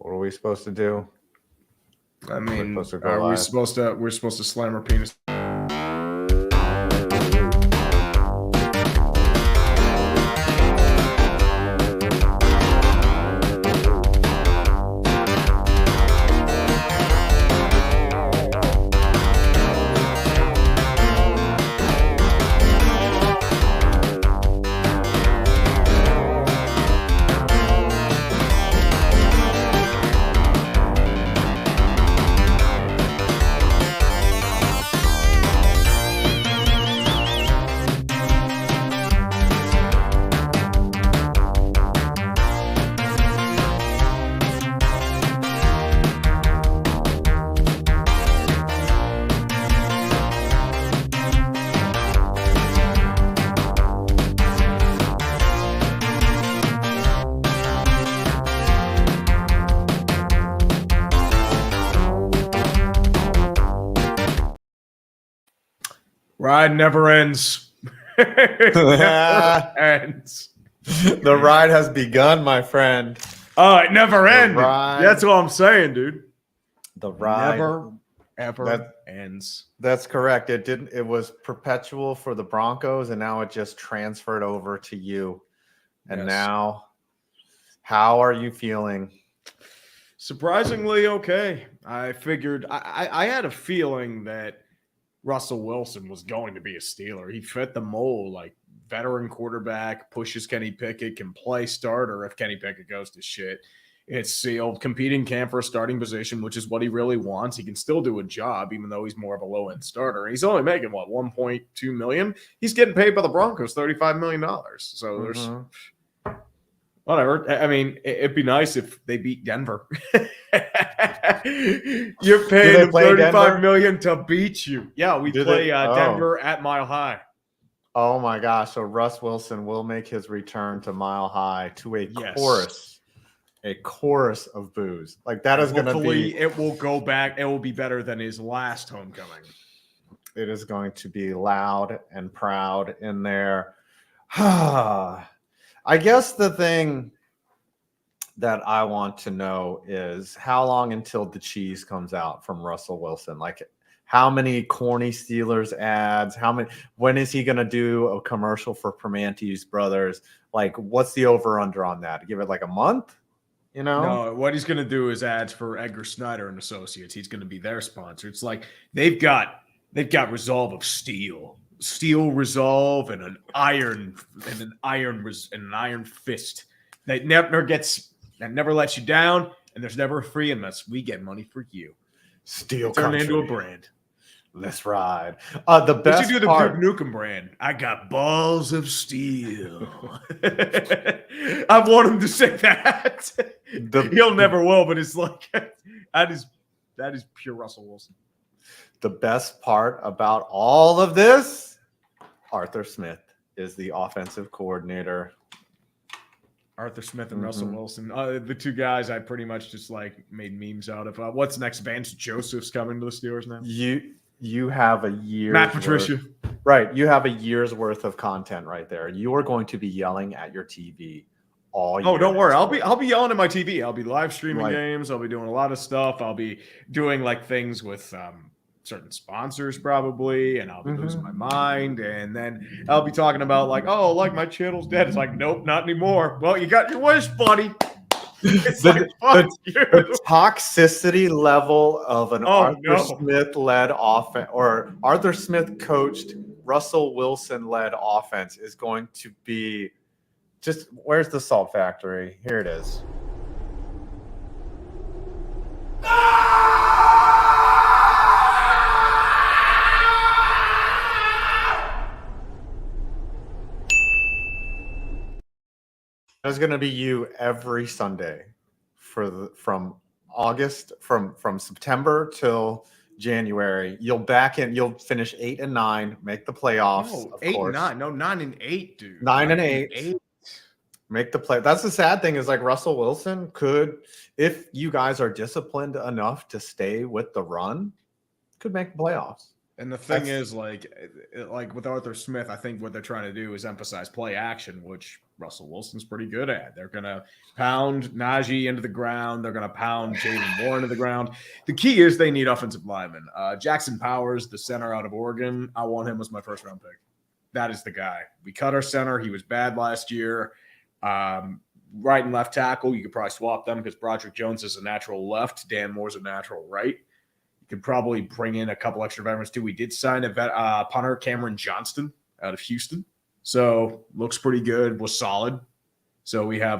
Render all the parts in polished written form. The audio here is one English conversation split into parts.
What are we supposed to do? I mean, we're supposed to slam our penis. Ride never ends. Never ends. The ride has begun, my friend. Oh, it never ends. That's what I'm saying, dude. The ride never ever ends. That's correct. It didn't. It was perpetual for the Broncos, and now it just transferred over to you. And now, how are you feeling? Surprisingly okay. I figured I had a feeling that Russell Wilson was going to be a Steeler. He fit the mold, like veteran quarterback, pushes Kenny Pickett, can play starter if Kenny Pickett goes to shit. It's sealed, competing camp for a starting position, which is what he really wants. He can still do a job, even though he's more of a low-end starter. He's only making, what, $1.2 million? He's getting paid by the Broncos $35 million. So there's whatever. I mean, it'd be nice if they beat Denver. You're paying them $35 million to beat you. Yeah, we play Denver at Mile High. Oh my gosh! So Russ Wilson will make his return to Mile High to a chorus of boos. Like that is going to be. It will go back. It will be better than his last homecoming. It is going to be loud and proud in there. I guess the thing that I want to know is how long until the cheese comes out from Russell Wilson? Like how many corny Steelers ads? When is he going to do a commercial for Primanti's Brothers? Like what's the over under on that? Give it like a month? You know? No, what he's going to do is ads for Edgar Snyder and Associates. He's going to be their sponsor. It's like they've got Resolve of Steel Resolve and an iron fist that never lets you down, and there's never a free unless we get money for you. Steel turn into a brand. Let's ride. The best you do the Duke Nukem brand. I got balls of steel. I want him to say that. He'll never will, but it's like that is pure Russell Wilson. The best part about all of this, Arthur Smith is the offensive coordinator. Arthur Smith and Russell Wilson, the two guys I pretty much just like made memes out of. What's next? Vance Joseph's coming to the Steelers now. You have a year. Matt Patricia. Right. You have a year's worth of content right there. You are going to be yelling at your TV all year. Oh, don't worry. I'll be yelling at my TV. I'll be live streaming games. I'll be doing a lot of stuff. I'll be doing like things with certain sponsors probably, and I'll be losing my mind. And then I'll be talking about like, oh, like my channel's dead. It's like, nope, not anymore. Well, you got your wish, buddy. It's the toxicity level of an Arthur Smith-led offense or Arthur Smith coached Russell Wilson-led offense is going to be just where's the salt factory? Here it is. There's going to be you every Sunday from September till January. You'll finish 8 and 9, make the playoffs. No, 8 and 9. No, 9 and 8, dude. 9 and 8. Make the play. That's the sad thing is like Russell Wilson could, if you guys are disciplined enough to stay with the run, could make the playoffs. And the thing is, like with Arthur Smith, I think what they're trying to do is emphasize play action, which Russell Wilson's pretty good at. They're going to pound Najee into the ground. They're going to pound Jalen Moore into the ground. The key is they need offensive linemen. Jackson Powers, the center out of Oregon, I want him as my first-round pick. That is the guy. We cut our center. He was bad last year. Right and left tackle, you could probably swap them because Broderick Jones is a natural left. Dan Moore's a natural right. You could probably bring in a couple extra veterans too. We did sign a punter, Cameron Johnston, out of Houston. So looks pretty good, was solid. So we have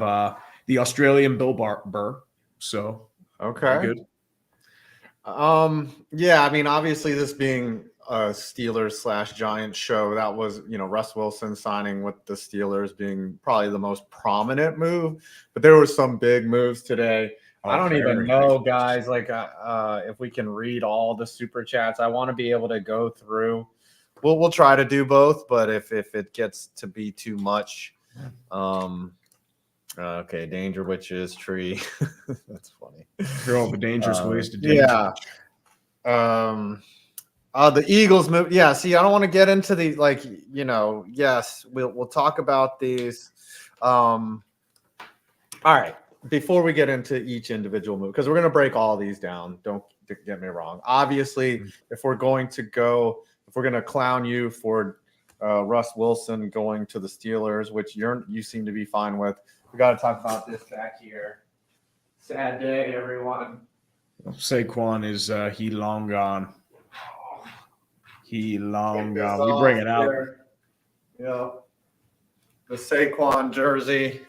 the Australian Bill Burr. So okay. Good. Yeah, I mean, obviously this being a Steelers/Giants show, that was, Russ Wilson signing with the Steelers being probably the most prominent move, but there were some big moves today. I don't even know, guys, like if we can read all the super chats. I want to be able to go through. We'll try to do both, but if it gets to be too much, okay, Danger Witches tree. That's funny. They're all the dangerous ways to do. Yeah. The Eagles move. Yeah. See, I don't want to get into the yes, we'll talk about these. All right. Before we get into each individual move, because we're going to break all these down. Don't get me wrong. Obviously, if we're going to clown you for Russ Wilson going to the Steelers, which you seem to be fine with, we got to talk about this back here. Sad day, everyone. Saquon is he long gone. He long gone. We bring it out. Yeah. The Saquon jersey.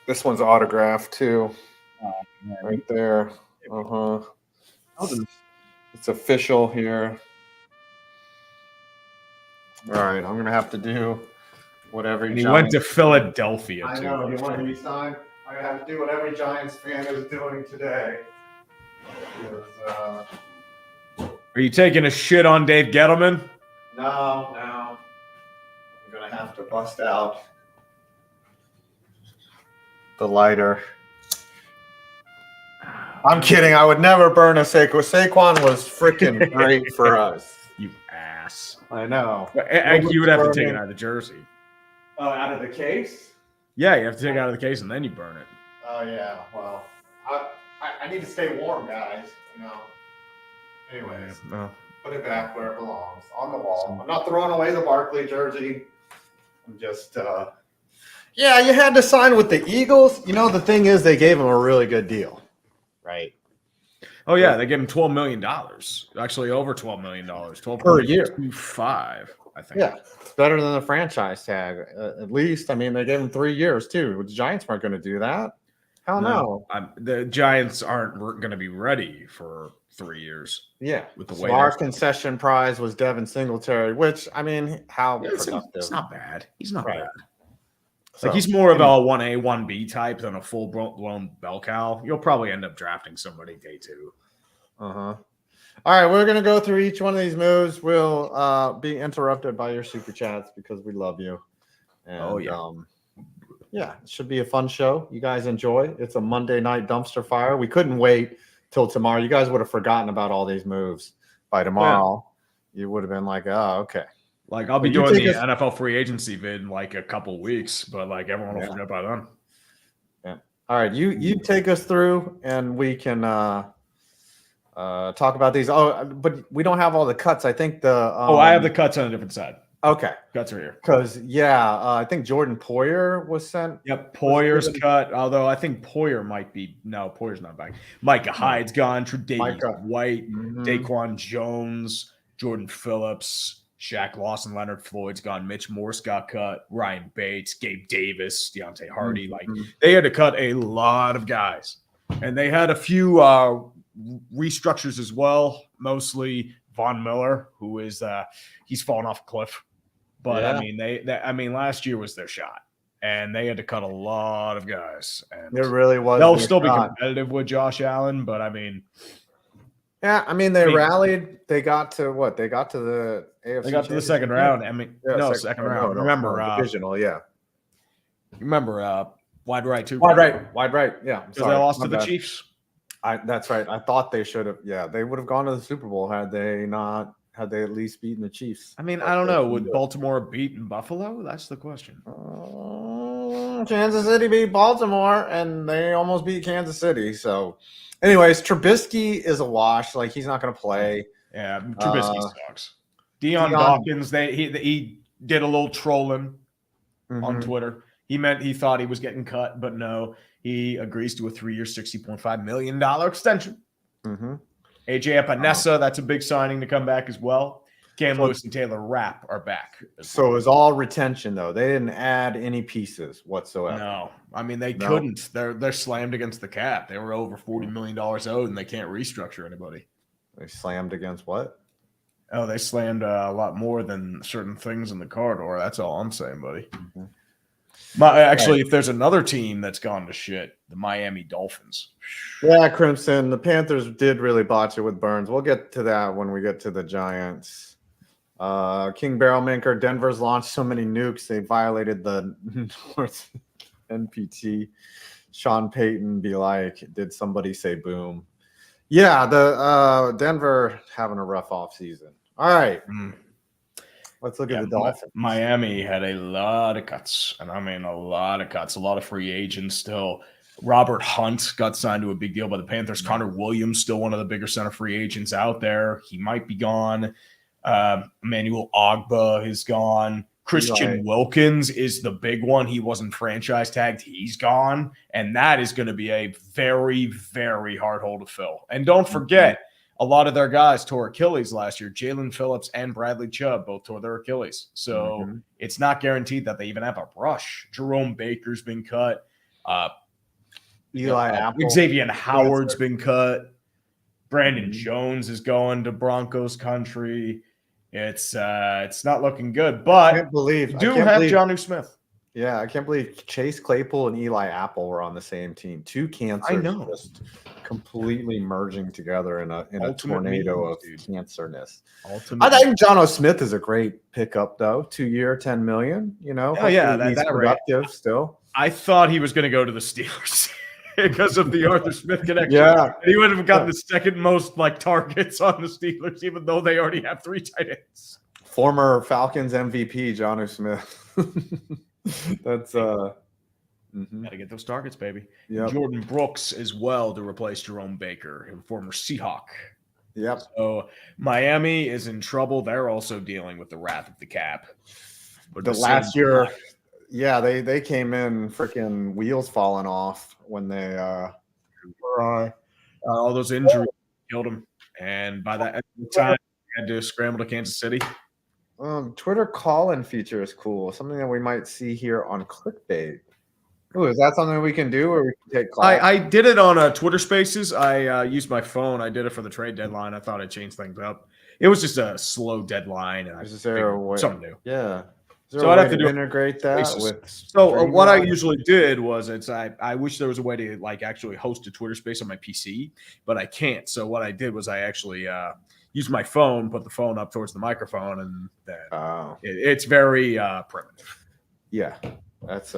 This one's autographed too. Right there. It's official here. All right, I'm gonna have to do what every. He went to Philadelphia. I know. You want to be signed? I have to do what every Giants fan is doing today. Are you taking a shit on Dave Gettleman? No. I'm gonna have to bust out the lighter. I'm kidding. I would never burn a Saquon. Saquon was freaking great for us. You ass. I know. You would have to take it out of the jersey. Out of the case? Yeah, you have to take it out of the case and then you burn it. Oh, yeah. Well, I need to stay warm, guys. Anyways, put it back where it belongs, on the wall. I'm not throwing away the Barkley jersey. I'm just, yeah, you had to sign with the Eagles. The thing is, they gave him a really good deal, right? Oh, yeah, they gave him $12 million. Actually, over $12 million. 12 per year. 5, I think. Yeah, it's better than the franchise tag, at least. I mean, they gave him 3 years, too. The Giants weren't going to do that. Hell no. The Giants aren't going to be ready for 3 years. Yeah. With the way our concession prize was Devin Singletary, which, I mean, how productive. It's not bad. He's not bad. So, he's more of a 1A, 1B type than a full-blown bell cow. You'll probably end up drafting somebody day 2. All right, we're going to go through each one of these moves. We'll be interrupted by your super chats because we love you. And, yeah, it should be a fun show. You guys enjoy. It's a Monday night dumpster fire. We couldn't wait till tomorrow. You guys would have forgotten about all these moves by tomorrow. Yeah. You would have been like, oh, okay. Like, I'll be doing the NFL free agency vid in like a couple weeks, but like everyone will forget by then. Yeah. All right. You take us through and we can talk about these. Oh, but we don't have all the cuts. I think I have the cuts on a different side. Okay. Cuts are here. Because, I think Jordan Poyer was sent. Yep, Poyer's cut, although I think Poyer might be – no, Poyer's not back. Micah Hyde's gone, Tre'Davious White, Daquan Jones, Jordan Phillips, Shaq Lawson, Leonard Floyd's gone, Mitch Morse got cut, Ryan Bates, Gabe Davis, Deontay Hardy. Like, they had to cut a lot of guys. And they had a few restructures as well, mostly Von Miller, who is he's fallen off a cliff. But I mean, last year was their shot, and they had to cut a lot of guys. And it really was. They'll still be competitive with Josh Allen, but I mean, they rallied. They got to what? They got to the AFC. They got to the second round. I mean, second round. Remember, divisional. Yeah. Remember, wide right too. Wide right. Yeah, because they lost to the Chiefs. That's right. I thought they should have. Yeah, they would have gone to the Super Bowl had they not had they at least beaten the Chiefs? I mean, I don't know. Would Baltimore beat Buffalo? That's the question. Kansas City beat Baltimore, and they almost beat Kansas City. So, anyways, Trubisky is a wash. Like, he's not going to play. Yeah, Trubisky sucks. Deion Dawkins, he did a little trolling on Twitter. He thought he was getting cut, but no, he agrees to a 3-year, $60.5 million extension. AJ Epinesa, that's a big signing to come back as well. Cam Lewis and Taylor Rapp are back. So it was all retention, though. They didn't add any pieces whatsoever. No, I mean they couldn't. They're slammed against the cap. They were over $40 million owed, and they can't restructure anybody. They slammed against what? Oh, they slammed a lot more than certain things in the corridor. That's all I'm saying, buddy. Actually, if there's another team that's gone to shit, the Miami Dolphins. Yeah, Crimson. The Panthers did really botch it with Burns. We'll get to that when we get to the Giants. King Barrelmaker, Denver's launched so many nukes they violated the North NPT. Sean Payton be like, did somebody say boom? Yeah, the Denver having a rough offseason. All right. Let's look at the Dolphins. Miami had a lot of cuts, and I mean a lot of cuts, a lot of free agents still. Robert Hunt got signed to a big deal by the Panthers. Connor Williams, still one of the bigger center free agents out there. He might be gone. Emmanuel Ogba is gone. Christian Wilkins is the big one. He wasn't franchise tagged. He's gone. And that is going to be a very, very hard hole to fill. And don't forget, a lot of their guys tore Achilles last year. Jalen Phillips and Bradley Chubb both tore their Achilles. So it's not guaranteed that they even have a rush. Jerome Baker's been cut. Eli Apple. Xavier Howard's been cut. Brandon Jones is going to Broncos country. It's not looking good, but I can't believe you do have Jonnu Smith. Yeah, I can't believe Chase Claypool and Eli Apple were on the same team. Two cancers just completely merging together in a tornado of cancerness. I think Jonnu Smith is a great pickup, though. 2-year, $10 million. You know, he's productive still. I thought he was going to go to the Steelers because of the Arthur Smith connection. Yeah, he would have gotten the second most targets on the Steelers, even though they already have 3 tight ends. Former Falcons MVP Jonnu Smith. That's gotta get those targets, baby. Yep. Jordan Brooks as well to replace Jerome Baker, a former Seahawk. Yep. So Miami is in trouble. They're also dealing with the wrath of the cap. But the last year, they came in freaking wheels falling off when they all those injuries killed them. And by that time, they had to scramble to Kansas City. Twitter call-in feature is cool. Something that we might see here on Clickbait. Ooh, is that something we can do, or we can take calls? I did it on Twitter Spaces. I used my phone. I did it for the trade deadline. I thought I'd change things up. It was just a slow deadline, and something new. Yeah. So I'd have to integrate that with. So what I usually did was I wish there was a way to actually host a Twitter Space on my PC, but I can't. So what I did was I actually use my phone, put the phone up towards the microphone, and then it's very primitive. Yeah, that's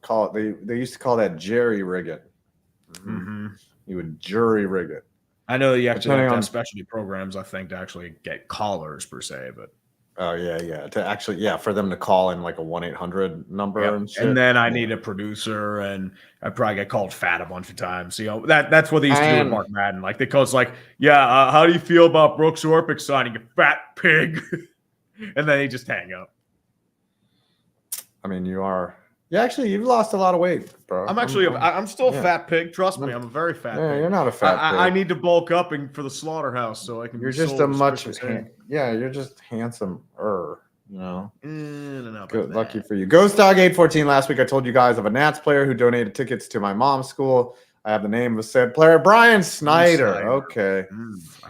call it. They used to call that jerry rig it. You would jury rig it. I know you actually have to have specialty programs, I think, to actually get callers per se, but. Oh yeah. To actually, for them to call in like a 1-800 number and shit. And then I need a producer, and I probably get called fat a bunch of times. You know, that's what they used to do with Mark Madden. Like they call how do you feel about Brooks Orpik signing, you fat pig? And then they just hang up. I mean, you've lost a lot of weight, bro. I'm still a fat pig. Trust me, I'm a very fat pig. You're not a fat pig. I need to bulk up for the slaughterhouse so I can. You're just you're just handsomer. You know. Good, lucky for you. Ghost Dog 814. Last week I told you guys of a Nats player who donated tickets to my mom's school. I have the name of said player, Brian Snyder. Okay,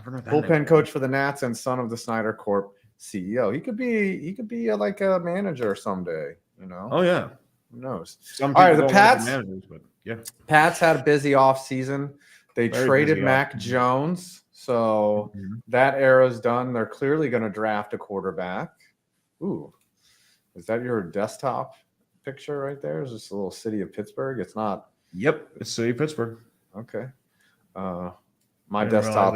bullpen coach for the Nats and son of the Snyder Corp CEO. He could be like a manager someday. You know. Oh yeah. Who knows? All right, the Pats. Pats had a busy off season. They traded Mac Jones, so that era's done. They're clearly going to draft a quarterback. Ooh, is that your desktop picture right there? Is this a little city of Pittsburgh? It's not. Yep, it's city of Pittsburgh. Okay. My desktop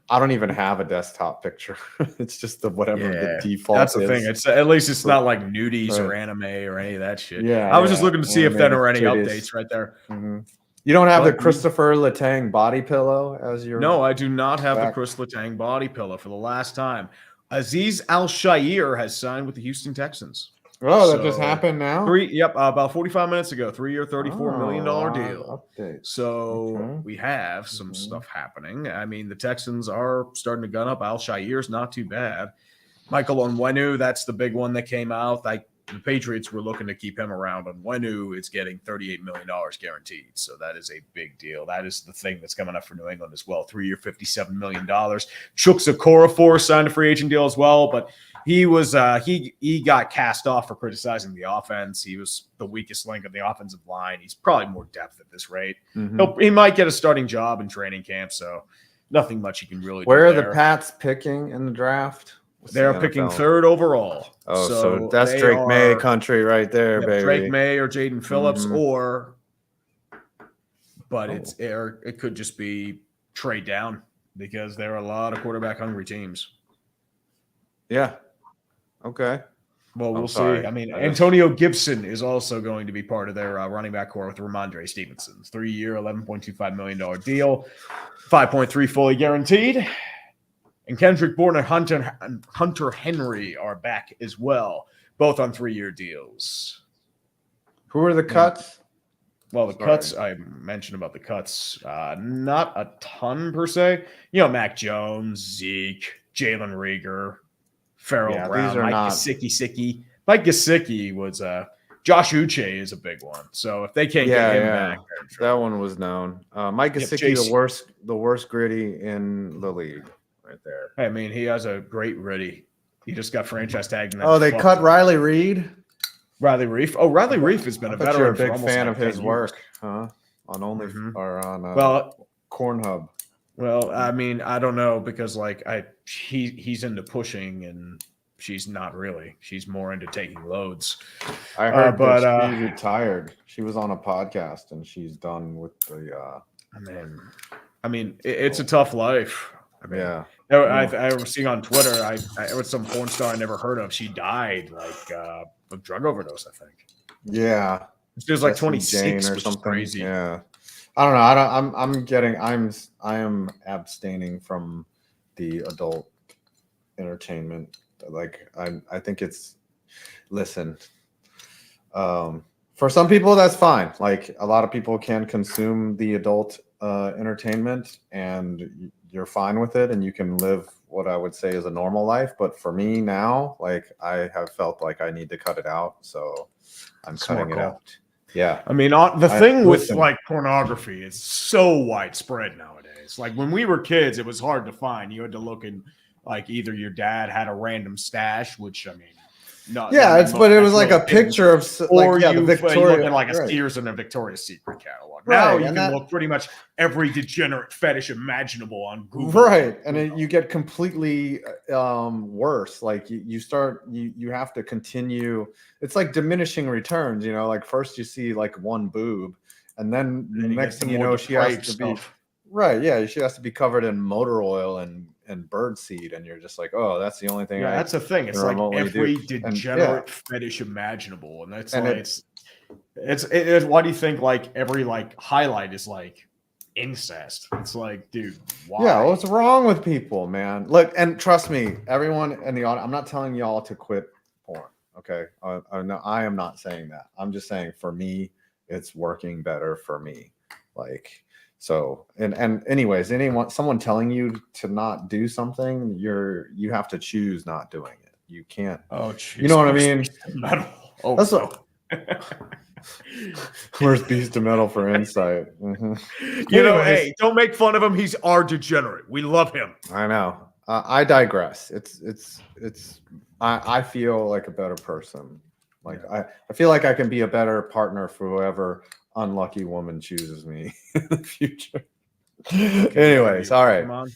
I don't even have a desktop picture. It's just whatever the default That's the is. thing. It's at least it's not like nudies or anime or any of that shit. Yeah, I was just looking to see if there were any animated updates right there. Mm-hmm. You don't have the But Christopher Letang body pillow as your No, I do not have the back? Chris Letang body pillow for the last time. Aziz Al-Shaair has signed with the Houston Texans. Oh, that just happened now? About 45 minutes ago. 3-year, $34 million deal. Update. So we have some stuff happening. I mean, the Texans are starting to gun up. Al-Shaair's not too bad. Michael Onwenu, that's the big one that came out. The Patriots were looking to keep him around. Onwenu is getting $38 million guaranteed. So that is a big deal. That is the thing that's coming up for New England as well. 3-year, $57 million. Chuks Okorafor signed a free agent deal as well, but he was he got cast off for criticizing the offense. He was the weakest link of the offensive line. He's probably more depth at this rate. He might get a starting job in training camp, so nothing much he can really do. Where are the Pats picking in the draft? They're picking 3rd overall. Oh, so that's Drake May country right there, baby. Drake May or Jaden Phillips, but it could just be trade down because there are a lot of quarterback hungry teams. Yeah. Okay. Well, we'll see. I mean, Antonio Gibson is also going to be part of their running back core with Ramondre Stevenson. 3-year, $11.25 million deal, 5.3 fully guaranteed. And Kendrick Bourne and Hunter Henry are back as well, both on 3-year deals. Who are the cuts? Well, the cuts, I mentioned about the cuts, not a ton per se. Mac Jones, Zeke, Jalen Reagor, Farrell Brown, Mike Gesicki. Mike Gesicki was Josh Uche is a big one. So if they can't get him back, that one was known. Mike Gesicki, the worst gritty in the league. Right there. I mean, he has a great ready. He just got franchise tagged. They cut Riley Reed. Riley Reef. Oh, Riley Reef has been a veteran. You're a big fan of his work, huh? On or on Cornhub. Well, I mean, I don't know because he's into pushing and she's not really. She's more into taking loads. I heard, but she retired. She was on a podcast and she's done with the. I mean, it's a tough life. I mean, I was seeing on Twitter. I was some porn star I never heard of. She died of drug overdose. I think. Yeah, she was like 26 or something. Crazy. Yeah, I don't know. I am abstaining from the adult entertainment. I think it's. Listen, for some people that's fine. Like a lot of people can consume the adult entertainment and you're fine with it and you can live what I would say is a normal life. But for me now, I have felt like I need to cut it out. So I'm cutting it out. Yeah. I mean, the thing with pornography is so widespread nowadays. Like when we were kids, it was hard to find. You had to look in either your dad had a random stash, which I mean, but it was like a picture of the Victoria, looking like a Sears and a Victoria's Secret catalog. Now you can look pretty much every degenerate fetish imaginable on Google. Right, and you get completely worse. Like you have to continue. It's like diminishing returns. First you see one boob, and then the next thing you know, she has to be right. Yeah, she has to be covered in motor oil and bird seed, and you're just like, oh, that's the only thing. Yeah, that's the thing. It's like every degenerate fetish imaginable, and that's it's. Why do you think every highlight is incest? It's like, dude, why? Yeah, what's wrong with people, man? Look, and trust me, everyone in the audience, I'm not telling y'all to quit porn. Okay, I am not saying that. I'm just saying for me, it's working better for me. So and anyways, someone telling you to not do something, you have to choose not doing it. You can't. Oh, geez. You know what I mean? Oh, that's what. Where's Beast of Metal for insight? Hey, don't make fun of him. He's our degenerate. We love him. I know. I digress. I feel like a better person. I feel like I can be a better partner for whoever unlucky woman chooses me in the future. Anyways, all right. Come on.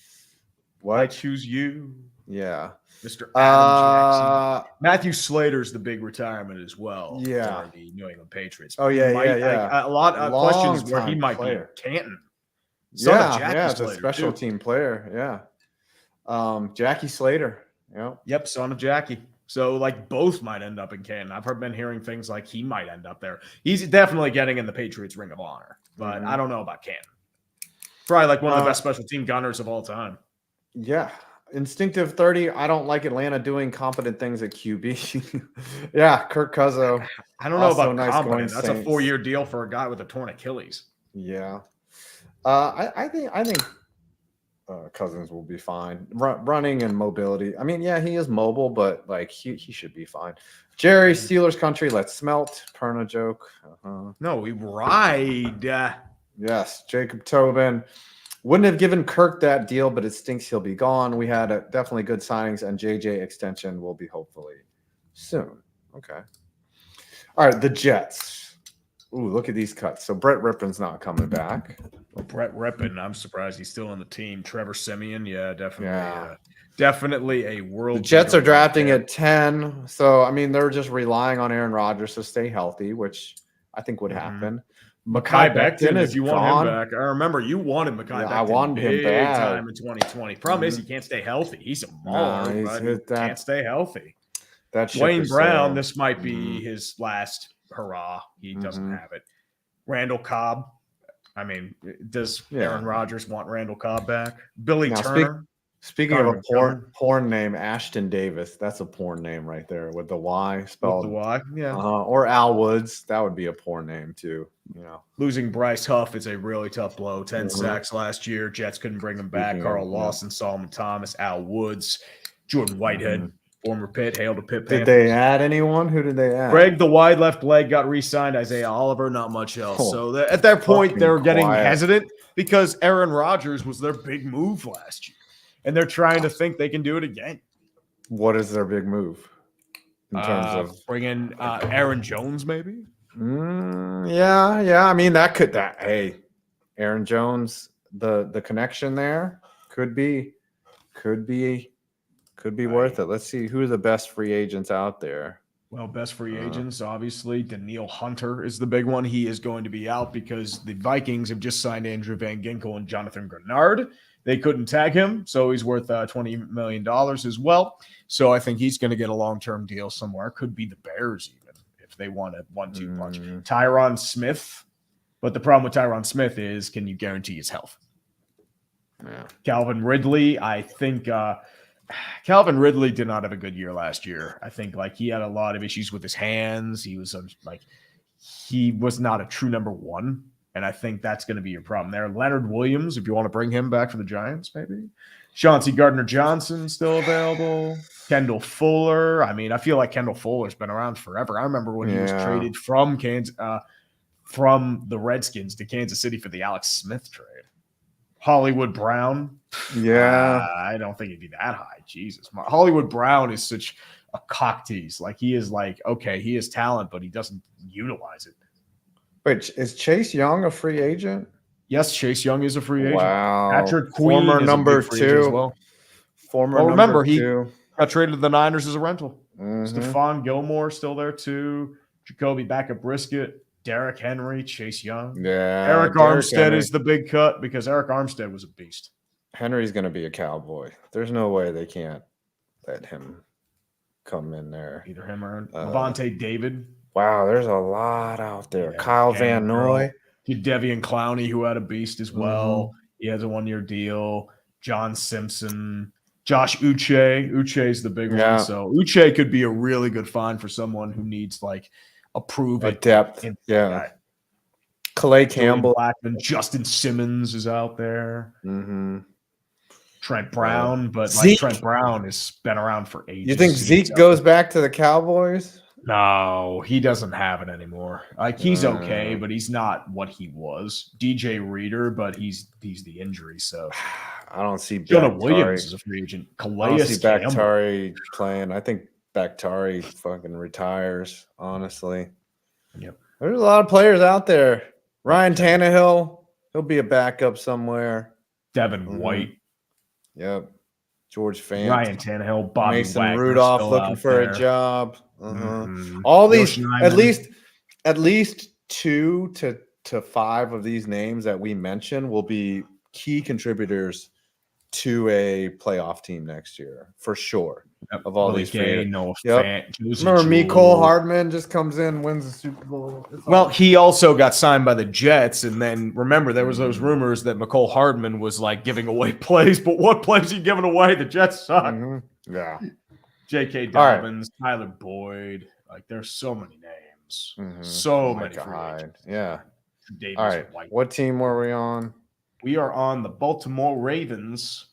What? I choose you. Yeah. Mr. Adam Jackson. Matthew Slater's the big retirement as well. Yeah. For the New England Patriots. Oh, yeah. A lot of questions where he might be Canton. Yeah, it's a special team player. Yeah. Jackie Slater. Yep, son of Jackie. So, like, both might end up in Canton. I've been hearing things like he might end up there. He's definitely getting in the Patriots Ring of Honor, but I don't know about Canton. Probably like one of the best special team gunners of all time. Yeah. Instinctive 30. I don't like Atlanta doing competent things at QB. Yeah, Kirk Cuzzo. I don't know about competent. That's a 4-year deal for a guy with a torn Achilles. Yeah. I think Cousins will be fine. Running and mobility. I mean, yeah, he is mobile, but like he should be fine. Jerry, Steelers country. Let's smelt. Perna joke. No, we ride. Yes, Jacob Tobin. Wouldn't have given Kirk that deal, but it stinks he'll be gone. We had definitely good signings, and JJ extension will be hopefully soon. Okay. All right, the Jets. Ooh, look at these cuts. So Brett Rippon's not coming back. Well, Brett Rippon, I'm surprised he's still on the team. Trevor Siemian, yeah, definitely. Yeah. Definitely a world. The Jets are drafting at 10. So, I mean, they're just relying on Aaron Rodgers to stay healthy, which I think would happen. Mekhi Becton, if you want him back. I remember you wanted Mekhi Becton. I wanted him bad time in 2020. Problem is he can't stay healthy. He's a mauler, but he can't stay healthy. Dwayne Brown, this might be his last hurrah. He doesn't have it. Randall Cobb. I mean, does Aaron Rodgers want Randall Cobb back? Billy Turner. Speaking of a porn name, Ashton Davis. That's a porn name right there with the Y spelled. With the Y, yeah. Or Al Woods. That would be a porn name too. Losing Bryce Huff is a really tough blow. 10 sacks last year. Jets couldn't bring him back. Carl Lawson, Solomon Thomas, Al Woods, Jordan Whitehead. Former Pitt, hail to Pitt Panthers. Did they add anyone? Who did they add? Greg, the wide left leg, got re-signed. Isaiah Oliver, not much else. So at that point, they're getting hesitant because Aaron Rodgers was their big move last year. And they're trying to think they can do it again. What is their big move? In terms of bringing Aaron Jones, maybe? Yeah. I mean, hey, Aaron Jones, the connection there could be worth it. Let's see who are the best free agents out there. Well, best free agents, obviously. Daniil Hunter is the big one. He is going to be out because the Vikings have just signed Andrew Van Ginkel and Jonathan Grenard. They couldn't tag him, so he's worth $20 million as well. So I think he's going to get a long-term deal somewhere. Could be the Bears even if they want a 1-2 punch. Tyron Smith. But the problem with Tyron Smith is, can you guarantee his health? Yeah. Calvin Ridley, I think Calvin Ridley did not have a good year last year. I think he had a lot of issues with his hands. He was he was not a true number one. And I think that's going to be your problem there. Leonard Williams, if you want to bring him back for the Giants, maybe. Chauncey Gardner-Johnson still available. Kendall Fuller. I mean, I feel like Kendall Fuller's been around forever. I remember when he was traded from from the Redskins to Kansas City for the Alex Smith trade. Hollywood Brown. Yeah. I don't think he'd be that high. Jesus. Hollywood Brown is such a cock tease. He is okay, he has talent, but he doesn't utilize it. Wait, is Chase Young a free agent? Yes, Chase Young is a free agent. Wow. Patrick Queen former is number a big free agent as well. Remember, he got traded to the Niners as a rental. Mm-hmm. Stephon Gilmore still there too. Jacoby Backup-Brisket, Derrick Henry, Chase Young. Yeah. Eric Armstead is the big cut because Eric Armstead was a beast. Henry's going to be a Cowboy. There's no way they can't let him come in there. Either him or Levante David. Wow, there's a lot out there. Yeah, Kyle Van Noy. Devian Clowney, who had a beast as well. He has a 1-year deal. John Simpson. Josh Uche. Uche's the big one. So Uche could be a really good find for someone who needs a proven depth. Calais Campbell. Blackman. Justin Simmons is out there. Trent Brown. But Trent Brown has been around for ages. You think Zeke goes back to the Cowboys? No, he doesn't have it anymore. He's okay, but he's not what he was. DJ Reader, but he's the injury. So I don't see Jonah Williams as a free agent. Calais I don't see Bakhtiari playing. I think Bakhtiari fucking retires. Honestly, yep. There's a lot of players out there. Ryan Tannehill, he'll be a backup somewhere. Devin White. Yep. George Fant. Ryan Tannehill. Bobby Mason Wagner Rudolph looking for a job. All these, at least 2 to 5 of these names that we mentioned will be key contributors to a playoff team next year for sure. Of all these Gay, no Yep. Josie Remember, Jewell. Mecole Hardman just comes in, wins the Super Bowl. Well, he also got signed by the Jets, and then remember there was those rumors that Mecole Hardman was like giving away plays, but what plays he giving away? The Jets suck. Mm-hmm. Yeah. J.K. Dobbins, Tyler Boyd, like there's so many names, so many. God. Yeah. Davis All right. White. What team were we on? We are on the Baltimore Ravens.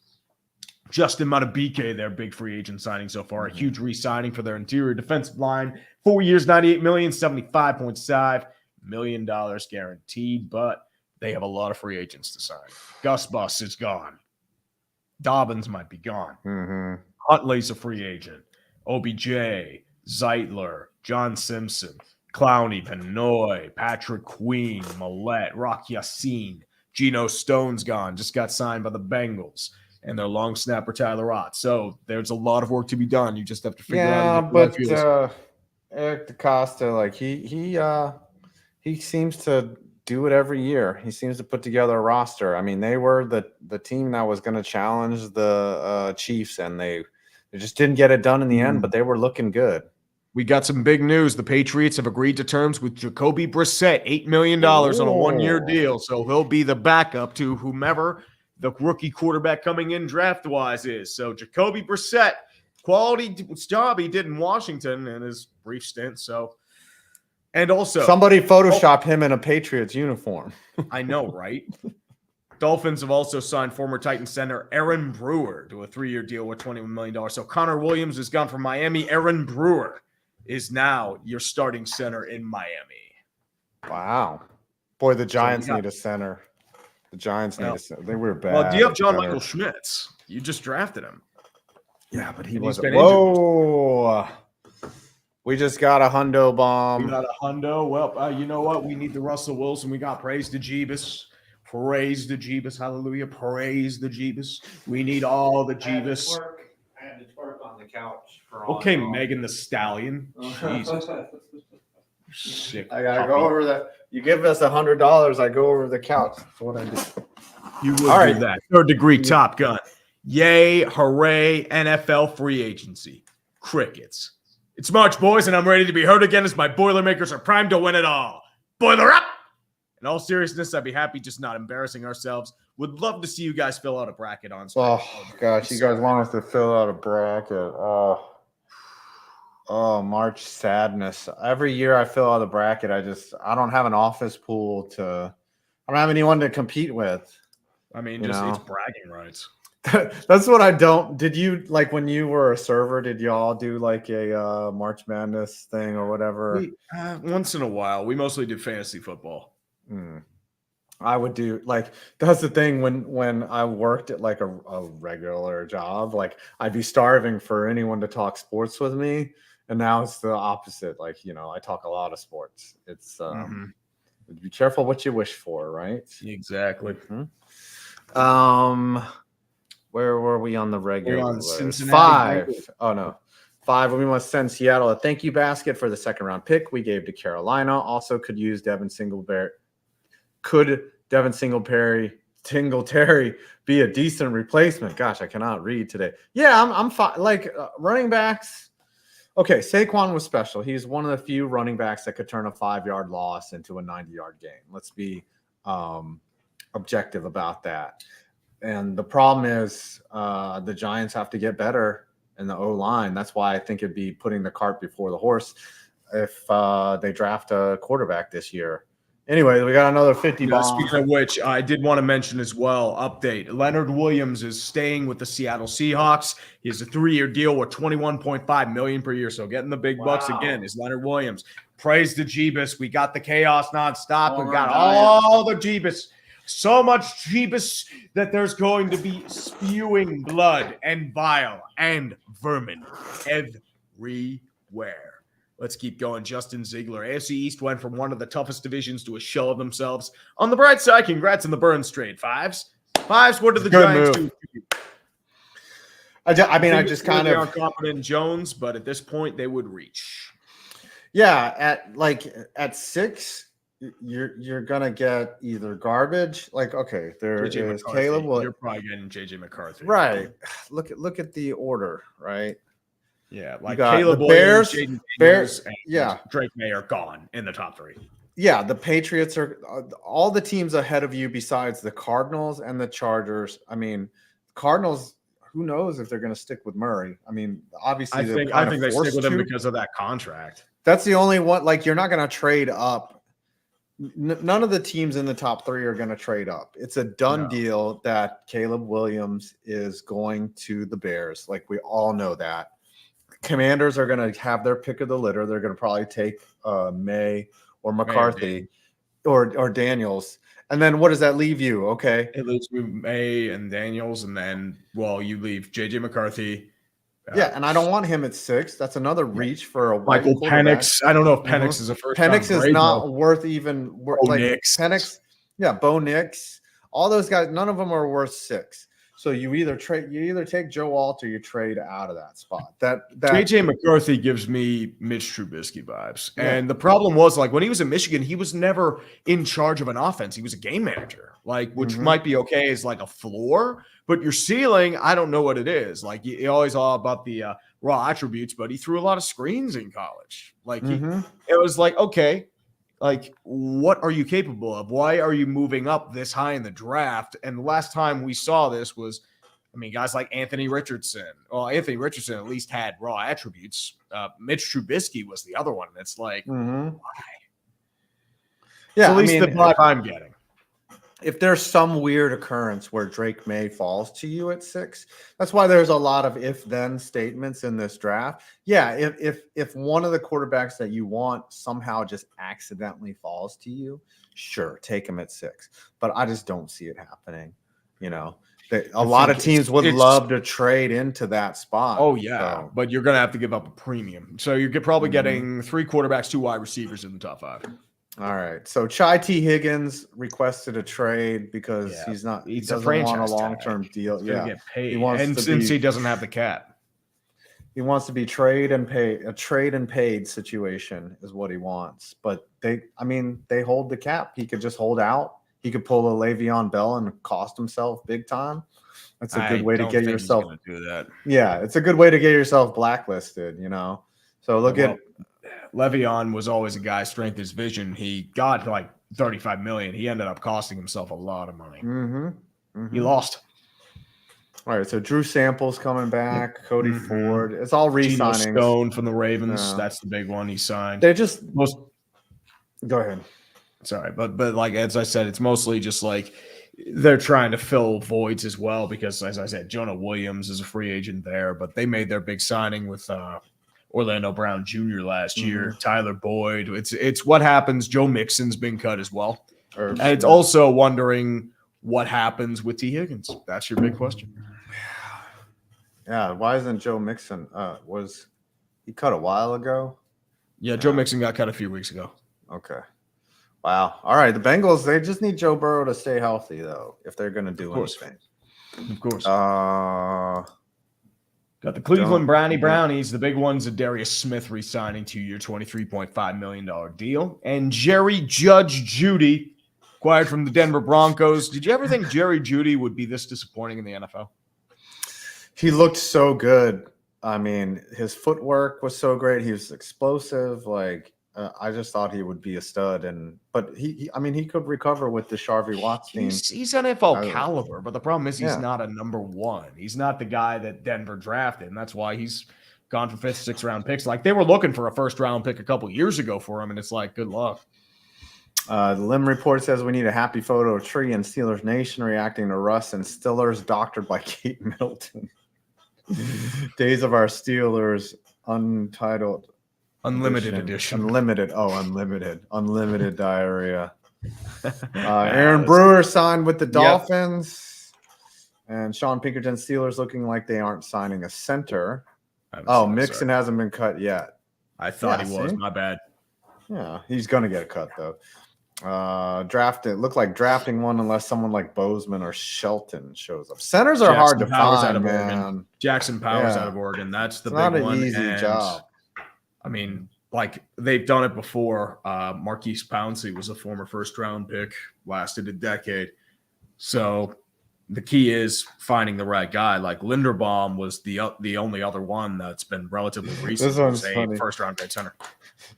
Justin Madubuike, their big free agent signing so far. A huge re-signing for their interior defensive line. 4 years, $98 million, $75.5 million guaranteed, but they have a lot of free agents to sign. Gus Bus is gone. Dobbins might be gone. Huntley's a free agent. OBJ, Zeitler, John Simpson, Clowney, Penoy, Patrick Queen, Millette, Rock Yassin, Geno Stone's gone. Just got signed by the Bengals. And their long snapper, Tyler Ott. So there's a lot of work to be done. You just have to figure out. Yeah, but Eric DaCosta, like he seems to do it every year. He seems to put together a roster. I mean, they were the team that was going to challenge the Chiefs, and they just didn't get it done in the end, but they were looking good. We got some big news. The Patriots have agreed to terms with Jacoby Brissett, $8 million on a 1-year deal. So he'll be the backup to whomever the rookie quarterback coming in draft-wise is. So Jacoby Brissett, quality job he did in Washington in his brief stint. So, and also somebody photoshopped him in a Patriots uniform. I know, right? Dolphins have also signed former Titans center Aaron Brewer to a 3-year deal with $21 million. So Connor Williams has gone from Miami. Aaron Brewer is now your starting center in Miami. Wow. Boy, the Giants need a center. The Giants need a center. They were bad. Well, do you have John Michael Schmitz? You just drafted him. Yeah, but he wasn't. Whoa. We just got a hundo bomb. We got a hundo. Well, you know what? We need the Russell Wilson. We got praise to Jeebus. Praise the Jeebus. Hallelujah. Praise the Jeebus. We need all the Jeebus. I had to twerk on the couch for all. Okay, Megan the Stallion. Jesus. Sick. I gotta go over that. You give us $100, I go over the couch. That's what I do. You would do that. Third degree Top Gun. Yay, hooray, NFL free agency. Crickets. It's March, boys, and I'm ready to be heard again as my Boilermakers are primed to win it all. Boiler up! In all seriousness, I'd be happy just not embarrassing ourselves. Would love to see you guys fill out a bracket on screen. Oh, gosh, you guys want us to fill out a bracket. Oh, March sadness. Every year I fill out a bracket. I don't have an office pool I don't have anyone to compete with. I mean, it's bragging rights. That's what I don't. Did you, like, when you were a server, did y'all do like a March Madness thing or whatever? Once in a while. We mostly do fantasy football. I would do, like, that's the thing when I worked at like a regular job, like I'd be starving for anyone to talk sports with me. And now it's the opposite. Like, I talk a lot of sports. It's be careful what you wish for, right? Exactly. Where were we on the regular? We're on Cincinnati. 5. Oh no. 5. We must send Seattle a thank you basket for the 2nd round pick we gave to Carolina. Also could use Devin Singletary. Could Devin Singletary be a decent replacement? Gosh, I cannot read today. Yeah, I'm fine. Like running backs. Okay, Saquon was special. He's one of the few running backs that could turn a 5-yard loss into a 90-yard gain. Let's be objective about that. And the problem is the Giants have to get better in the O-line. That's why I think it'd be putting the cart before the horse if they draft a quarterback this year. Anyway, we got another 50 bombs. Speaking of which, I did want to mention as well, update. Leonard Williams is staying with the Seattle Seahawks. He has a 3-year deal with $21.5 million per year. So getting the big bucks again is Leonard Williams. Praise the Jeebus. We got the chaos nonstop. We got all the Jeebus. So much Jeebus that there's going to be spewing blood and bile and vermin everywhere. Let's keep going. Justin Ziegler. AFC East went from one of the toughest divisions to a shell of themselves. On the bright side, congrats on the Burns trade. Fives, what did the Giants do? I just kind of aren't confident in Jones, but at this point, they would reach. Yeah, at 6, you're gonna get either garbage. Like, okay, there JJ is McCarthy. Caleb. You're probably getting JJ McCarthy. Right. Look at the order, right? Yeah, You like got Caleb the Williams, Bears, Jaden Bears, Daniels, and yeah. Drake May are gone in the top 3. Yeah, the Patriots are all the teams ahead of you besides the Cardinals and the Chargers. I mean, Cardinals, who knows if they're going to stick with Murray? I mean, obviously I think they stick with him because of that contract. That's the only one. Like, you're not going to trade up. None of the teams in the top 3 are going to trade up. It's a done deal that Caleb Williams is going to the Bears. Like, we all know that. Commanders are going to have their pick of the litter. They're going to probably take May or McCarthy or Daniels. And then what does that leave you? Okay. It leaves you May and Daniels, and then, you leave JJ McCarthy. Yeah, and I don't want him at 6. That's another reach for a white Michael Penix. I don't know if Penix is a first. Penix is not worth even like Nix. Penix. Yeah, Bo Nix. All those guys, none of them are worth 6. So you either take Joe Alt or you trade out of that spot. That JJ McCarthy gives me Mitch Trubisky vibes. Yeah. And the problem was, like, when he was in Michigan, he was never in charge of an offense. He was a game manager, like, which might be okay as like a floor, but your ceiling, I don't know what it is. Like, you always all about the raw attributes, but he threw a lot of screens in college. Like, it was like, okay, like, what are you capable of? Why are you moving up this high in the draft? And the last time we saw this was, I mean, guys like Anthony Richardson. Well, Anthony Richardson at least had raw attributes. Mitch Trubisky was the other one. It's like, why? Yeah, at least the vibe I'm getting. If there's some weird occurrence where Drake May falls to you at 6, that's why there's a lot of if-then statements in this draft. Yeah, if one of the quarterbacks that you want somehow just accidentally falls to you, sure, take him at 6. But I just don't see it happening. You know, a lot of teams would love to trade into that spot. Oh, yeah, but you're going to have to give up a premium. So you're probably getting 3 quarterbacks, 2 wide receivers in the top 5. All right. So Chai T. Higgins requested a trade because he doesn't want a long-term deal. He's get paid. Since he doesn't have the cap. He wants to be trade and paid situation is what he wants. But they hold the cap. He could just hold out. He could pull a Le'Veon Bell and cost himself big time. That's a good way to get yourself. Do that. Yeah, it's a good way to get yourself blacklisted, you know. So look at Le'Veon was always a guy, strength is vision. He got like $35 million. He ended up costing himself a lot of money. He lost. All right, so Drew Sample's coming back. Cody Ford. It's all re-signings. Geno Stone from the Ravens. That's the big one he signed. They just go ahead. Sorry, but like as I said, it's mostly just like they're trying to fill voids as well because, as I said, Jonah Williams is a free agent there, but they made their big signing with Orlando Brown Jr. last year. Tyler Boyd. It's what happens. Joe Mixon's been cut as well, and it's also wondering what happens with T. Higgins. That's your big question. Yeah, why isn't Joe Mixon? Was he cut a while ago? Yeah, Joe Mixon got cut a few weeks ago. Okay. Wow. All right. The Bengals, they just need Joe Burrow to stay healthy, though, if they're going to do anything. Of course. Got the Cleveland Brownies. The big one's a Darius Smith re-signing 2-year, $23.5 million deal. And Jerry Judge Judy, acquired from the Denver Broncos. Did you ever think Jerry Judy would be this disappointing in the NFL? He looked so good. I mean, his footwork was so great. He was explosive. Like, I just thought he would be a stud, but he could recover with the Sharvie Watts team. He's NFL caliber, but the problem is he's not a number 1. He's not the guy that Denver drafted, and that's why he's gone for 5th, 6th round picks. Like, they were looking for a 1st round pick a couple years ago for him, and it's like, good luck. The Lim report says we need a happy photo of Tree and Steelers Nation reacting to Russ and Stillers doctored by Kate Middleton. Days of our Steelers untitled. Unlimited edition. Unlimited diarrhea. Aaron Brewer signed with the Dolphins. And Sean Pinkerton Steelers looking like they aren't signing a center. Mixon hasn't been cut yet. I thought he was. My bad. Yeah, he's going to get a cut, though. Looked like drafting one unless someone like Bozeman or Shelton shows up. Centers are hard to find, man. Jackson Powers out of Oregon. That's the big one. Not an easy job. I mean, like they've done it before. Marquise Pouncey was a former first-round pick, lasted a decade. So the key is finding the right guy. Like Linderbaum was the only other one that's been relatively recent. This one's a funny. First-round right center.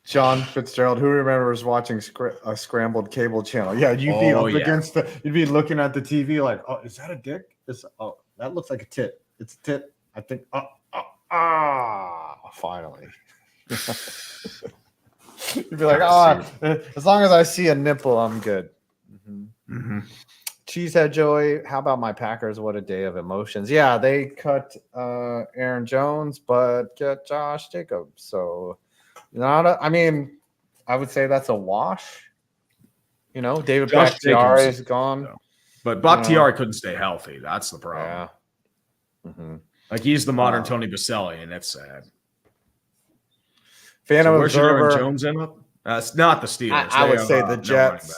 John Fitzgerald, who remembers watching a scrambled cable channel? Yeah, you'd be against you'd be looking at the TV like, oh, is that a dick? That looks like a tit. It's a tit. I think. Finally. You'd be like, as long as I see a nipple, I'm good. Mm-hmm. Mm-hmm. Cheesehead Joey, how about my Packers? What a day of emotions. Yeah, they cut Aaron Jones, but get Josh Jacobs. So, I would say that's a wash. David Bakhtiari is gone. No. But Bakhtiari couldn't stay healthy. That's the problem. Yeah. Mm-hmm. Like he's the modern Tony Baselli, and that's sad. Where's Aaron Jones end up? It's not the Steelers. I would say the Jets.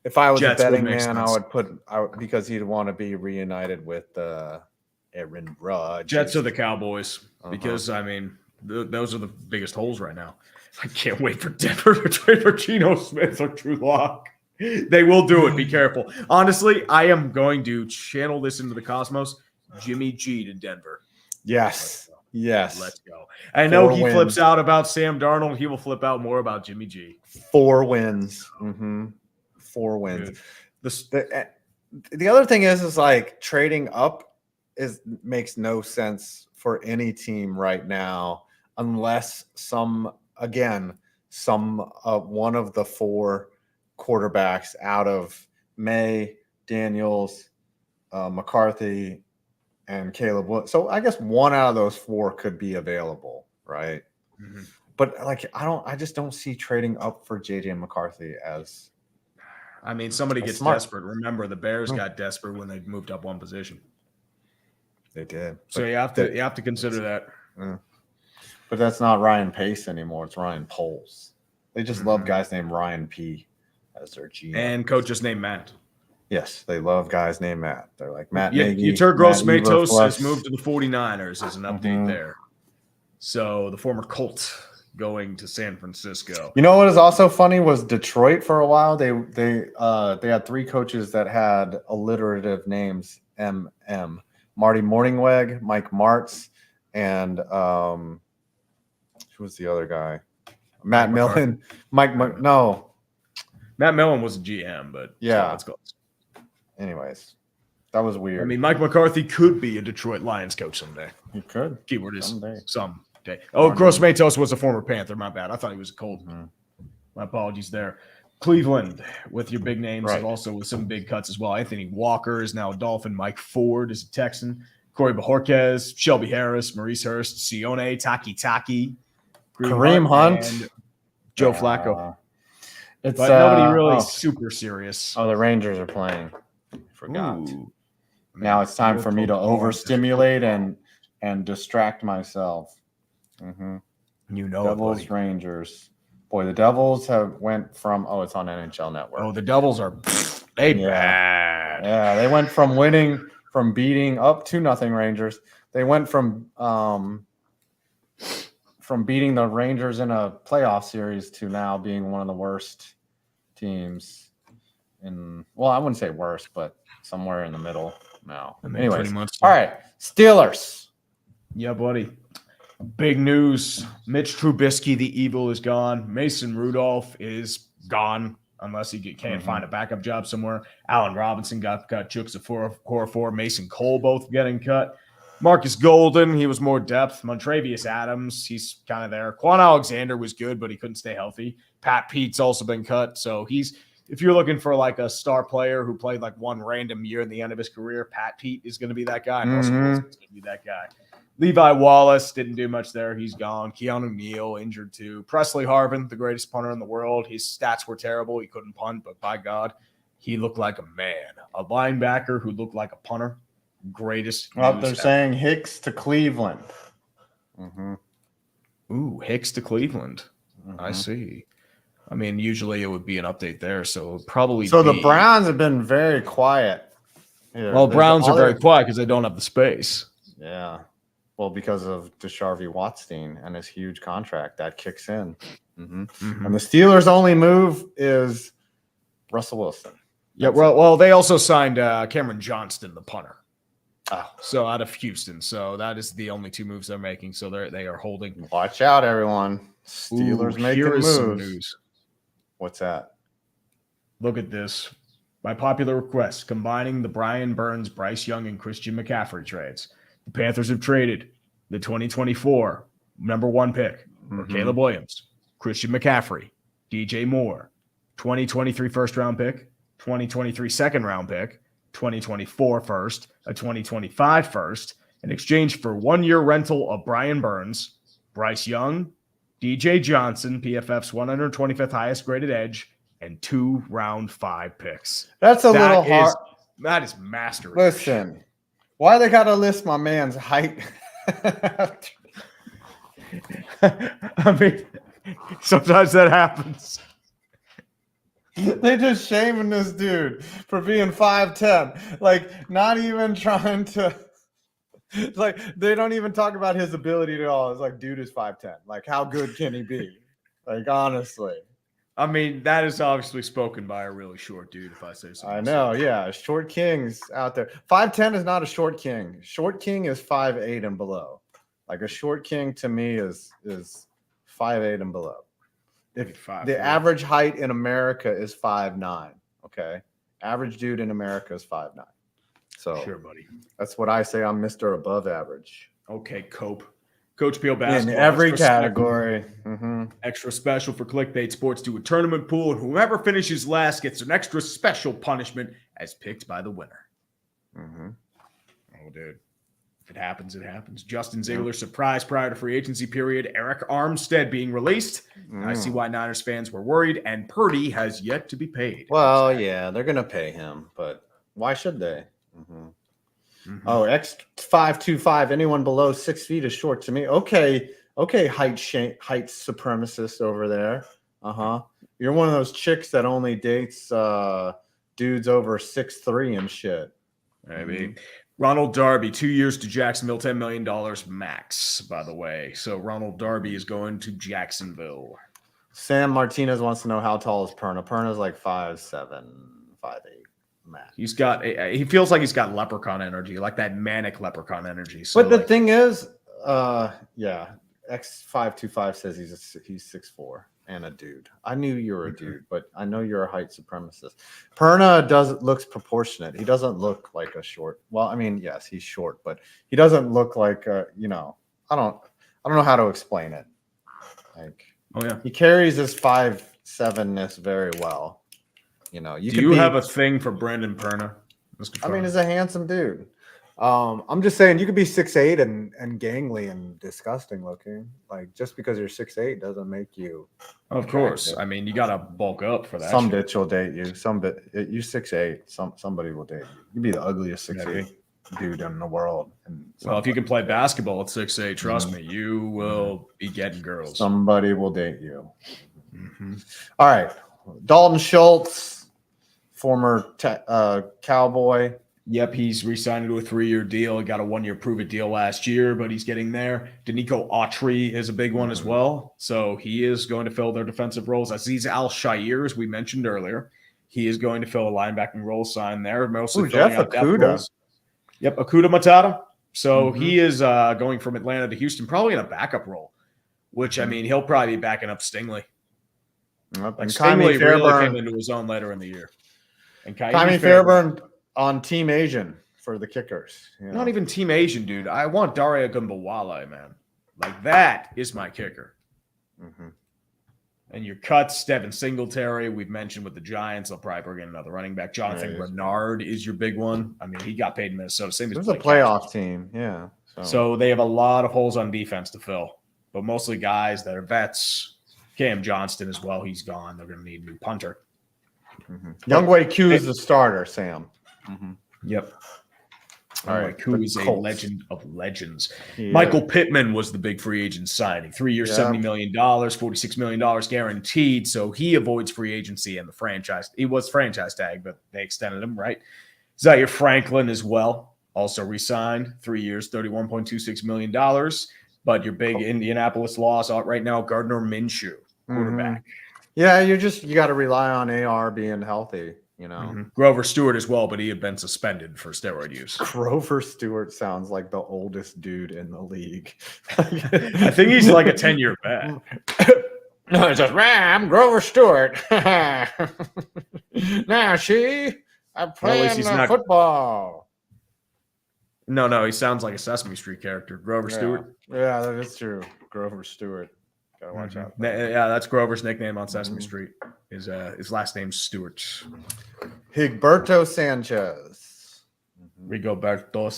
If I was a betting man, I would put out because he'd want to be reunited with Aaron Rodgers. Jets or the Cowboys, because those are the biggest holes right now. I can't wait for Denver to trade for Geno Smith or Drew Lock. They will do it. Be careful. Honestly, I am going to channel this into the cosmos. Jimmy G to Denver. Yes. Yes. Let's go. I know he flips out about Sam Darnold. He will flip out more about Jimmy G. 4 wins. Mm-hmm. 4 wins. The other thing is like trading up makes no sense for any team right now unless one of the 4 quarterbacks out of May, Daniels, McCarthy, and Caleb Wood. So I guess one out of those 4 could be available, right? Mm-hmm. But I just don't see trading up for JJ McCarthy as. Somebody gets desperate. Remember, the Bears got desperate when they moved up one position. They did. So you have to consider that. But that's not Ryan Pace anymore. It's Ryan Poles. They just love guys named Ryan P as their GM. And coaches named Matt. Yes, they love guys named Matt. They're like Matt Nagy. Yetur Gross-Matos has moved to the 49ers as an update there. So the former Colt going to San Francisco. You know what is also funny was Detroit for a while. They had 3 coaches that had alliterative names. MM. Marty Morningweg, Mike Martz, and who was the other guy? Matt Millen. Matt Millen was a GM, but yeah. Let's go. Anyways, that was weird. Mike McCarthy could be a Detroit Lions coach someday. He could. Keyword is someday. Oh, Gross-Matos was a former Panther. My bad. I thought he was a Colt. Mm-hmm. My apologies there. Cleveland with your big names, and also with some big cuts as well. Anthony Walker is now a Dolphin. Mike Ford is a Texan. Corey Bojorquez, Shelby Harris, Maurice Hurst, Sione Taki, Kareem Hunt, and Joe Flacco. But nobody really super serious. Oh, the Rangers are playing. Forgot. Now it's time for me to overstimulate and distract myself. Mm-hmm. Devils, Rangers. Boy, the Devils went from it's on NHL Network. Oh, the Devils are bad. Yeah, they went from beating up 2-0 Rangers. They went from beating the Rangers in a playoff series to now being one of the worst teams I wouldn't say worst, but somewhere in the middle now. Anyways, all right, Steelers. Yeah, buddy. Big news. Mitch Trubisky, the evil, is gone. Mason Rudolph is gone unless he can't find a backup job somewhere. Allen Robinson got cut. Chooks at 4. Mason Cole both getting cut. Marcus Golden, he was more depth. Montrevious Adams, he's kind of there. Quan Alexander was good, but he couldn't stay healthy. Pat Pete's also been cut. So if you're looking for like a star player who played like one random year in the end of his career, Pat Pete is going to be that guy. And Russell Wilson's going to be that guy. Levi Wallace didn't do much there. He's gone. Keanu Neal injured too. Presley Harvin, the greatest punter in the world. His stats were terrible. He couldn't punt, but by God, he looked like a man. A linebacker who looked like a punter. Greatest. Well, they're saying Hicks to Cleveland. Mm-hmm. Ooh, Hicks to Cleveland. Mm-hmm. I see. Usually it would be an update there, so probably. So the Browns have been very quiet. Well, Browns are very quiet because they don't have the space. Yeah. Well, because of Deshaun Watson and his huge contract that kicks in. And the Steelers' only move is Russell Wilson. Yeah, well, they also signed Cameron Johnston, the punter. Oh. So out of Houston. So that is the only two moves they're making. So they are holding. Watch out, everyone. Steelers making moves. Some news. What's that? Look at this. By popular request, combining the Brian Burns, Bryce Young, and Christian McCaffrey trades, the Panthers have traded the 2024 number 1 pick for Caleb Williams, Christian McCaffrey, DJ Moore, 2023 first-round pick, 2023 second-round pick, 2024 first, a 2025 first, in exchange for 1-year rental of Brian Burns, Bryce Young, DJ Johnson, PFF's 125th highest graded edge, and 2 round 5 picks. That's a little hard. That is mastery. Listen, why they got to list my man's height? I mean, sometimes that happens. They just shaming this dude for being 5'10". Like, not even trying to. Like, they don't even talk about his ability at all. It's like, dude is 5'10". Like, how good can he be? Like, honestly. I mean, that is obviously spoken by a really short dude, if I say so. I know, yeah. Short kings out there. 5'10" is not a short king. Short king is 5'8" and below. Like, a short king to me is 5'8" and below. If the average height in America is 5'9", okay? Average dude in America is 5'9". So sure, buddy. That's what I say. I'm Mr. Above Average. Okay, Coach Peel basketball. In every category. Extra special for Clickbait Sports. Do a tournament pool, and whoever finishes last gets an extra special punishment as picked by the winner. Oh, dude. If it happens, it happens. Justin Ziegler surprise prior to free agency period. Eric Armstead being released. I see why Niners fans were worried, and Purdy has yet to be paid. Well, yeah, they're going to pay him, but why should they? Oh, X525. Anyone below 6 feet is short to me. Okay, height supremacist over there. You're one of those chicks that only dates dudes over 6'3" and shit. Maybe. Ronald Darby, 2 years to Jacksonville, $10 million max, by the way. So Ronald Darby is going to Jacksonville. Sam Martinez wants to know how tall is Perna. Perna's like 5'7", 5'8". Max. He feels like he's got leprechaun energy, like that manic leprechaun energy. So but the thing is, X525 says he's 6'4" and a dude. I knew you were a dude, but I know you're a height supremacist. Perna looks proportionate. He doesn't look like a short. Well, I mean, yes, he's short, but he doesn't look like I don't know how to explain it. Like, he carries his 5'7"ness very well. Do you have a thing for Brandon Perna? I mean, he's a handsome dude. I'm just saying you could be 6'8" and gangly and disgusting looking. Like, just because you're 6'8" doesn't make you. Of course. I mean, you got to bulk up for that. Some bitch will date you. You 6'8", somebody will date you. You'd be the ugliest 6'8" dude in the world. Well, if you can play basketball at 6'8", trust me, you will be getting girls. Somebody will date you. All right. Dalton Schultz, former Cowboy. Yep, he's re-signed to a 3-year deal. He got a 1-year prove-it deal last year, but he's getting there. Danico Autry is a big one as well. So he is going to fill their defensive roles. Aziz Al-Shaair, as we mentioned earlier, he is going to fill a linebacking role signed there. Mostly filling out depth roles. Yep, Okuda Matata. So he is going from Atlanta to Houston, probably in a backup role, which, I mean, he'll probably be backing up Stingley. Yep. Like Stingley really came into his own later in the year. And Kyrie Fairburn on Team Asian for the kickers. Not even Team Asian, dude. I want Daria Gumbawale, man. Like, that is my kicker. And your cuts, Devin Singletary, we've mentioned with the Giants. They'll probably bring in another running back. Jonathan Bernard is your big one. I mean, he got paid in Minnesota. Same as There's a playoff team, yeah. So they have a lot of holes on defense to fill, but mostly guys that are vets. Cam Johnston as well. He's gone. They're going to need a new punter. Younghoe Koo is the starter, Sam. Yep. All right. Koo is a legend of legends. Michael Pittman was the big free agent signing. 3 years, $70 million, $46 million guaranteed. So he avoids free agency and the franchise. He was franchise tag, but they extended him, right? Zaire Franklin as well. also re-signed 3 years, $31.26 million. But your big Indianapolis loss right now, Gardner Minshew, quarterback. Yeah, you got to rely on AR being healthy, Grover Stewart as well, but he had been suspended for steroid use. Grover Stewart sounds like the oldest dude in the league. I think he's like a 10-year vet. No, it's just, I'm Grover Stewart. Now, I'm playing football. No, he sounds like a Sesame Street character. Grover Stewart. Yeah, that is true. Grover Stewart. Gotta watch out. Yeah, that's Grover's nickname on Sesame Street. His last name's Stewart. Gilberto Sanchez. Rigoberto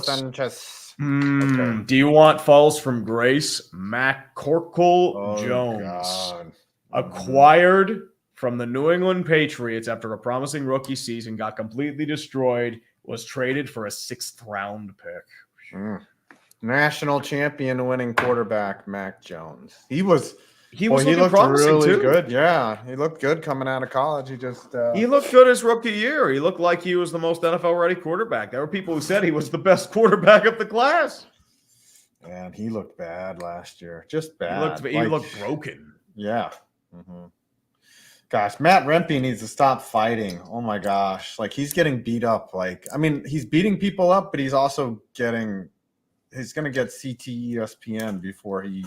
Sanchez. Okay. Do you want falls from grace? McCorkle Jones. God. Acquired from the New England Patriots after a promising rookie season, got completely destroyed, was traded for a 6th-round pick. National champion winning quarterback, Mac Jones. He looked promising really too. good. Yeah, he looked good coming out of college. He looked good his rookie year. He looked like he was the most NFL-ready quarterback. There were people who said he was the best quarterback of the class. And he looked bad last year. Just bad. He looked broken. Yeah. Gosh, Matt Rempe needs to stop fighting. Oh my gosh. Like, he's getting beat up. He's beating people up, but he's also he's going to get CT ESPN before he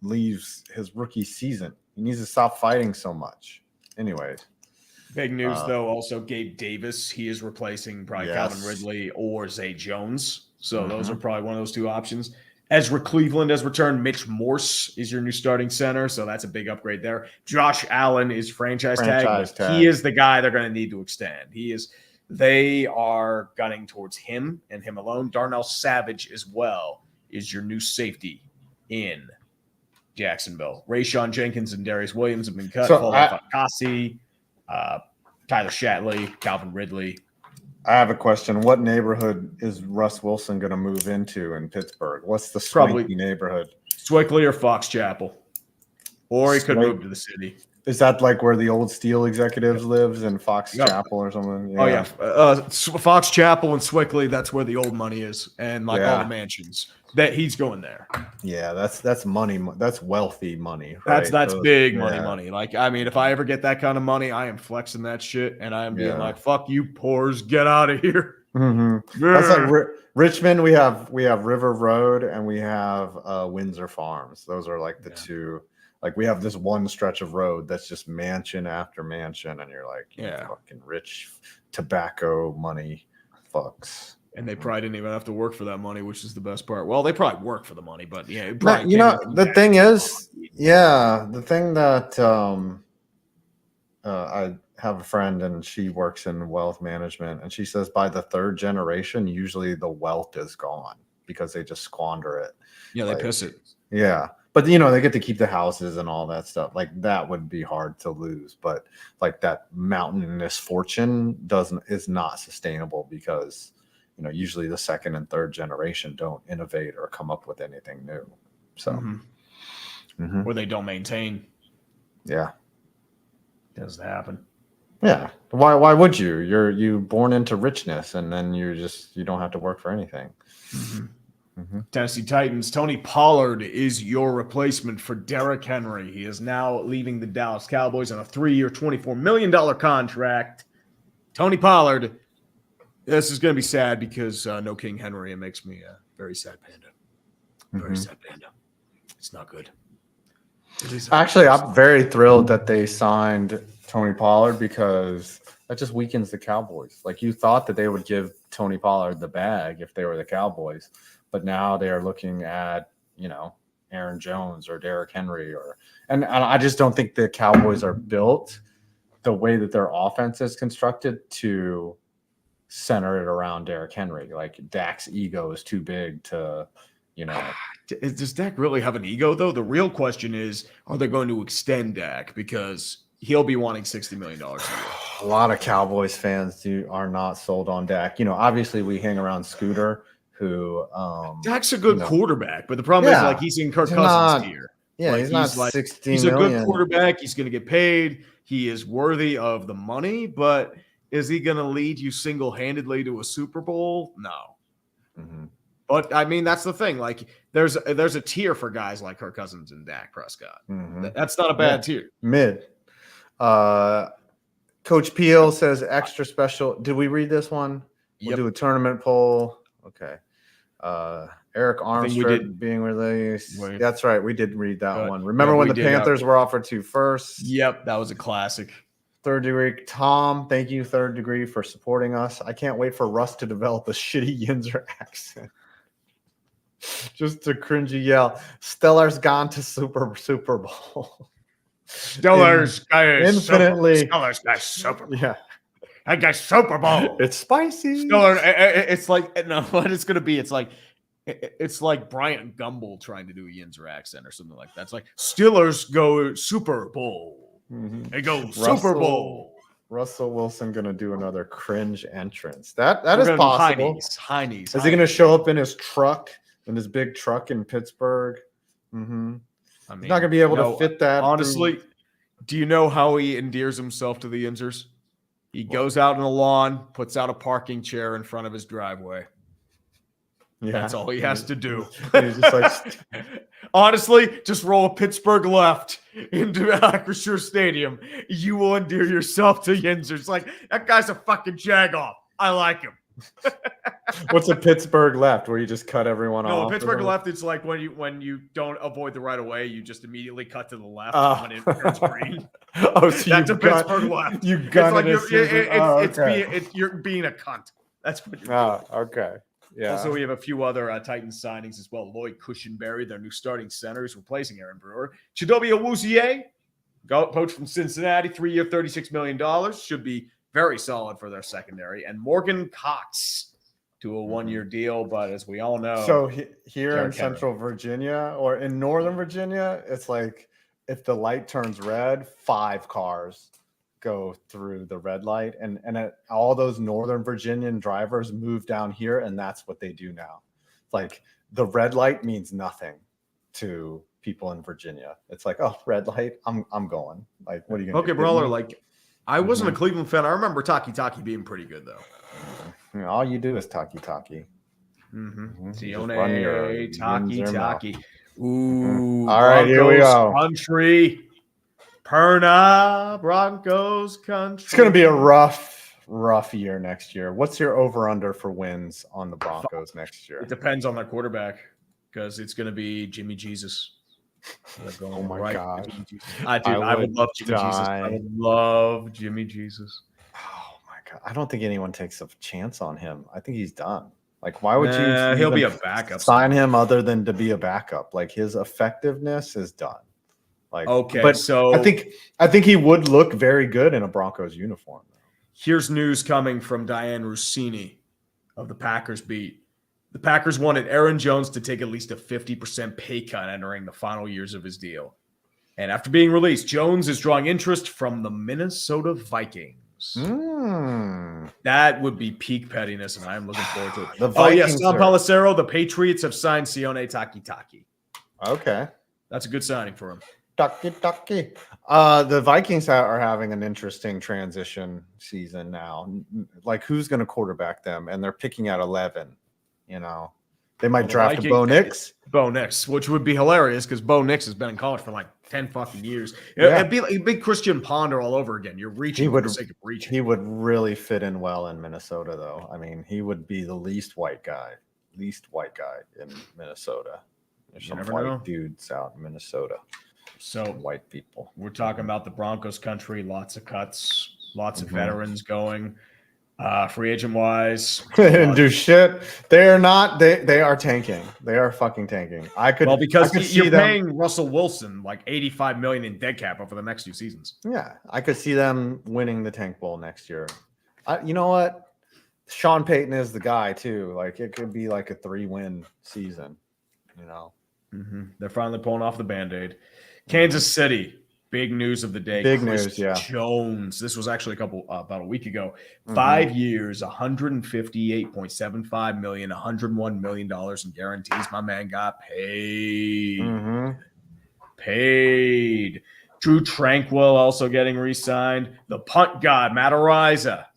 leaves his rookie season. He needs to stop fighting so much. Anyways. Big news, though, also Gabe Davis. He is replacing probably Calvin Ridley or Zay Jones. So those are probably one of those two options. Ezra Cleveland has returned. Mitch Morse is your new starting center, so that's a big upgrade there. Josh Allen is franchise tag. He is the guy they're going to need to extend. They are gunning towards him and him alone. Darnell Savage as well is your new safety in Jacksonville. Rayshon Jenkins and Darius Williams have been cut. Fakasi, Tyler Shatley, Calvin Ridley. I have a question. What neighborhood is Russ Wilson going to move into in Pittsburgh? What's the swanky neighborhood? Swickley or Fox Chapel. Or he could move to the city. Is that like where the old Steel executives lives in Fox Chapel or something? Yeah. Oh, yeah. Fox Chapel and Swickley, that's where the old money is. And all the mansions. That he's going there. Yeah, that's money. That's wealthy money. Right? That's big money. If I ever get that kind of money, I am flexing that shit. And I am being like, fuck you, pores. Get out of here. That's like Richmond. We have River Road and we have Windsor Farms. Those are like the two. Like, we have this one stretch of road that's just mansion after mansion, and you're like, fucking rich tobacco money fucks. And they probably didn't even have to work for that money, which is the best part. Well, they probably work for the money, but the thing is, the thing that I have a friend and she works in wealth management, and she says by the 3rd generation, usually the wealth is gone because they just squander it. Yeah, they piss it. Yeah. But, they get to keep the houses and all that stuff. Like, that would be hard to lose. But, like, that mountainous fortune is not sustainable because, usually the 2nd and 3rd generation don't innovate or come up with anything new. So. Or they don't maintain. Yeah. It doesn't happen. Yeah. Why would you? You're born into richness, and then you don't have to work for anything. Tennessee Titans, Tony Pollard is your replacement for Derrick Henry. He is now leaving the Dallas Cowboys on a 3-year, $24 million contract. Tony Pollard, this is going to be sad because no King Henry. It makes me a very sad panda. Very sad panda. It's not good. Actually, I'm very thrilled that they signed Tony Pollard because that just weakens the Cowboys. Like, you thought that they would give Tony Pollard the bag if they were the Cowboys. But now they are looking at, Aaron Jones or Derrick Henry and I just don't think the Cowboys are built the way that their offense is constructed to center it around Derrick Henry. Like, Dak's ego is too big to, Does Dak really have an ego, though? The real question is, are they going to extend Dak? Because he'll be wanting $60 million a year. A lot of Cowboys fans are not sold on Dak. Obviously we hang around Scooter, who Dak's a good quarterback, but the problem is he's in Kirk Cousins' tier. Yeah, he's not like, 60 he's million. A good quarterback. He's going to get paid. He is worthy of the money, but Is he going to lead you single-handedly to a Super Bowl? No. Mm-hmm. But, I mean, that's the thing. Like, there's a tier for guys like Kirk Cousins and Dak Prescott. Mm-hmm. That's not a bad tier. Mid. Coach Peel says extra special. Did we read this one? We'll do a tournament poll. Okay. Eric Armstrong being released. That's right. We did read that one. Remember when the Panthers were offered to first? Yep. That was a classic. Third Degree. Tom, thank you, Third Degree, for supporting us. I can't wait for Russ to develop a shitty Yinzer accent. Just a cringy yell. Stellar's gone to Super Bowl. Stellar's guys infinitely. Stellar's guys Super Bowl. Yeah. I got Super Bowl. It's spicy. Stellar, it's like, no, what it's going to be, it's like Bryant Gumbel trying to do a Yinzer accent or something like that. It's like, Steelers go Super Bowl. Mm-hmm. They go Super Bowl. Russell Wilson going to do another cringe entrance. That is possible. Heinies. Is he going to show up in his truck, in his big truck in Pittsburgh? Mm-hmm. I mean, he's not going to be able to fit that. Honestly, do you know how he endears himself to the Yinzers? He goes out on the lawn, puts out a parking chair in front of his driveway. Yeah, that's all he has to do. He's just like, honestly, just roll a Pittsburgh left into Acrisure Stadium. You will endear yourself to Yinzer. It's like, that guy's a fucking jag-off. I like him. What's a Pittsburgh left where you just cut everyone off? No, Pittsburgh left, it's like when you don't avoid the right of way, you just immediately cut to the left when it turns green. Oh, so that's a Pittsburgh left. You gun you're being a cunt. That's what you're doing. Okay. Yeah. Also, we have a few other Titans signings as well. Lloyd Cushenberry, their new starting center, is replacing Aaron Brewer. Chidobe Awuzie, coach from Cincinnati, 3-year, $36 million. Should be very solid for their secondary. And Morgan Cox to a 1-year deal. But as we all know. So here in Central Virginia or in Northern Virginia, it's like if the light turns red, 5 cars go through the red light, and all those Northern Virginian drivers move down here, and that's what they do now. Like the red light means nothing to people in Virginia. It's like, oh, red light, I'm going. Like, what are you gonna do? Brawler, like I wasn't a Cleveland fan. I remember Taki being pretty good though. All you do is Taki. Sione, Taki. Ooh, all right, here we go. Country. Perna, Broncos country. It's going to be a rough year next year. What's your over-under for wins on the Broncos next year? It depends on their quarterback because it's going to be Jimmy Jesus. Oh, my God. I would love Jimmy Jesus. I would love Jimmy Jesus. Oh, my God. I don't think anyone takes a chance on him. I think he's done. Like, why would you he'll be a backup. Sign him other than to be a backup? Like, his effectiveness is done. Like, okay, but so I think he would look very good in a Broncos uniform. Here's news coming from Diane Rossini of the Packers beat. The Packers wanted Aaron Jones to take at least a 50% pay cut entering the final years of his deal. And after being released, Jones is drawing interest from the Minnesota Vikings. That would be peak pettiness, and I am looking forward to it. Sal Pelissero, the Patriots have signed Sione Taki. Okay. That's a good signing for him. Ducky. The Vikings are having an interesting transition season now. Like, who's going to quarterback them? And they're picking at 11. You know, they might draft Bo Nix. Bo Nix, which would be hilarious because Bo Nix has been in college for like 10 fucking years. It'd be Christian Ponder all over again. You're reaching for the sake of reaching. He would really fit in well in Minnesota, though. I mean, he would be the least white guy in Minnesota. There's some white dudes out in Minnesota. So white people. We're talking about the Broncos country, lots of cuts, lots of veterans going. Free agent wise. They didn't do shit. They are tanking. They are fucking tanking. Because you're paying Russell Wilson like $85 million in dead cap over the next 2 seasons. Yeah. I could see them winning the Tank Bowl next year. You know what? Sean Payton is the guy too. Like, it could be like a 3-win season, you know. They're finally pulling off the Band-Aid. Kansas City, big news of the day. News, yeah. Jones. This was actually about a week ago. 5 years, $158.75 million, $101 million in guarantees. My man got paid. Paid. Drew Tranquil also getting re-signed. The punt god, Matt Ariza,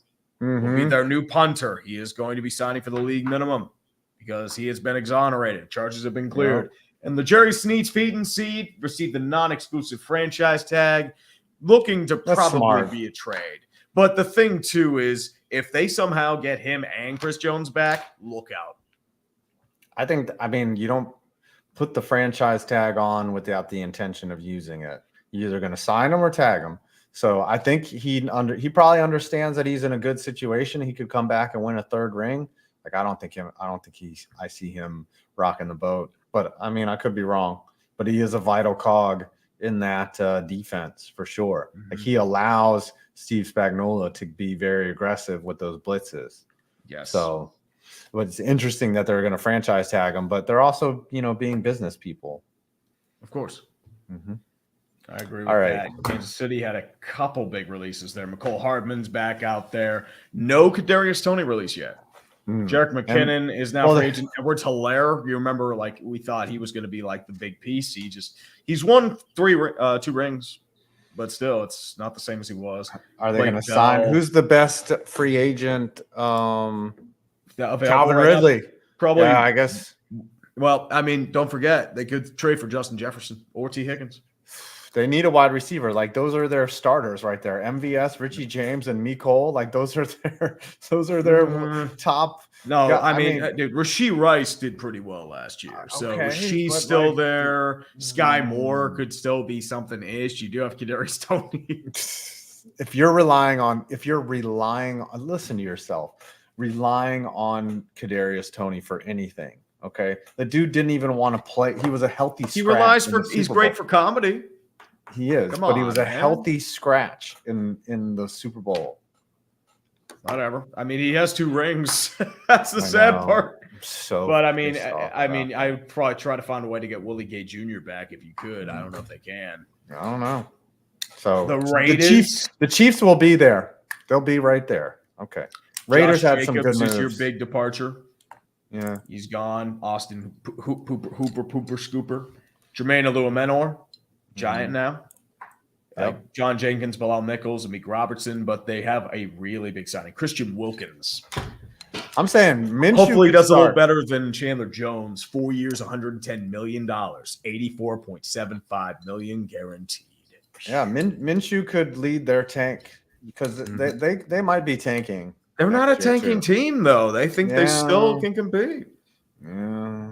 will be their new punter. He is going to be signing for the league minimum because he has been exonerated. Charges have been cleared. And the Jerry Sneed's feed and seed received the non-exclusive franchise tag, looking to probably be a trade. But the thing, too, is if they somehow get him and Chris Jones back, look out. I mean, you don't put the franchise tag on without the intention of using it. You're either going to sign him or tag him. So I think he probably understands that he's in a good situation. He could come back and win a third ring. Like I see him rocking the boat. But I mean, I could be wrong. But he is a vital cog in that defense for sure. Like he allows Steve Spagnuolo to be very aggressive with those blitzes. Yes. So, but it's interesting that they're going to franchise tag him, but they're also, being business people. Of course. I agree with All that. Kansas City had a couple big releases there. McCole Hardman's back out there. No Kadarius Toney release yet. Jerick McKinnon is now free agent. Edwards Hilaire, you remember, like we thought he was going to be like the big piece. He's won 2 rings, but still, it's not the same as he was. Are they going to sign? Who's the best free agent? Calvin Ridley. Probably. Yeah, I guess. Well, I mean, don't forget they could trade for Justin Jefferson or T. Higgins. They need a wide receiver. Like those are their starters right there. MVS, Richie James, and Mecole. Like those are their top. No, I mean, dude, Rashee Rice did pretty well last year. So Rashee's still there. Sky Moore could still be something ish. You do have Kadarius Toney. If you're relying on, listen to yourself. Relying on Kadarius Toney for anything. Okay, the dude didn't even want to play. He was a healthy. He's great for comedy. He is, but he was a healthy scratch in the Super Bowl. Whatever. I mean, he has 2 rings. That's the sad part. But I mean, I would probably try to find a way to get Willie Gay Jr. back if you could. I don't know if they can. I don't know. So the Raiders, the Chiefs will be there. They'll be right there. Okay. Raiders had some good moves. Is your big departure. Yeah, he's gone. Austin Hooper Scooper, Jermaine Aluamenor, Giant now. John Jenkins, Bilal Nichols, and Meek Robertson, but they have a really big signing. Christian Wilkins. I'm saying Minshew hopefully does a little better than Chandler Jones. 4 years, $110 million, $84.75 million guaranteed. Yeah, Minshew could lead their tank because they might be tanking. They're not a tanking team, though. They think they still can compete. Yeah.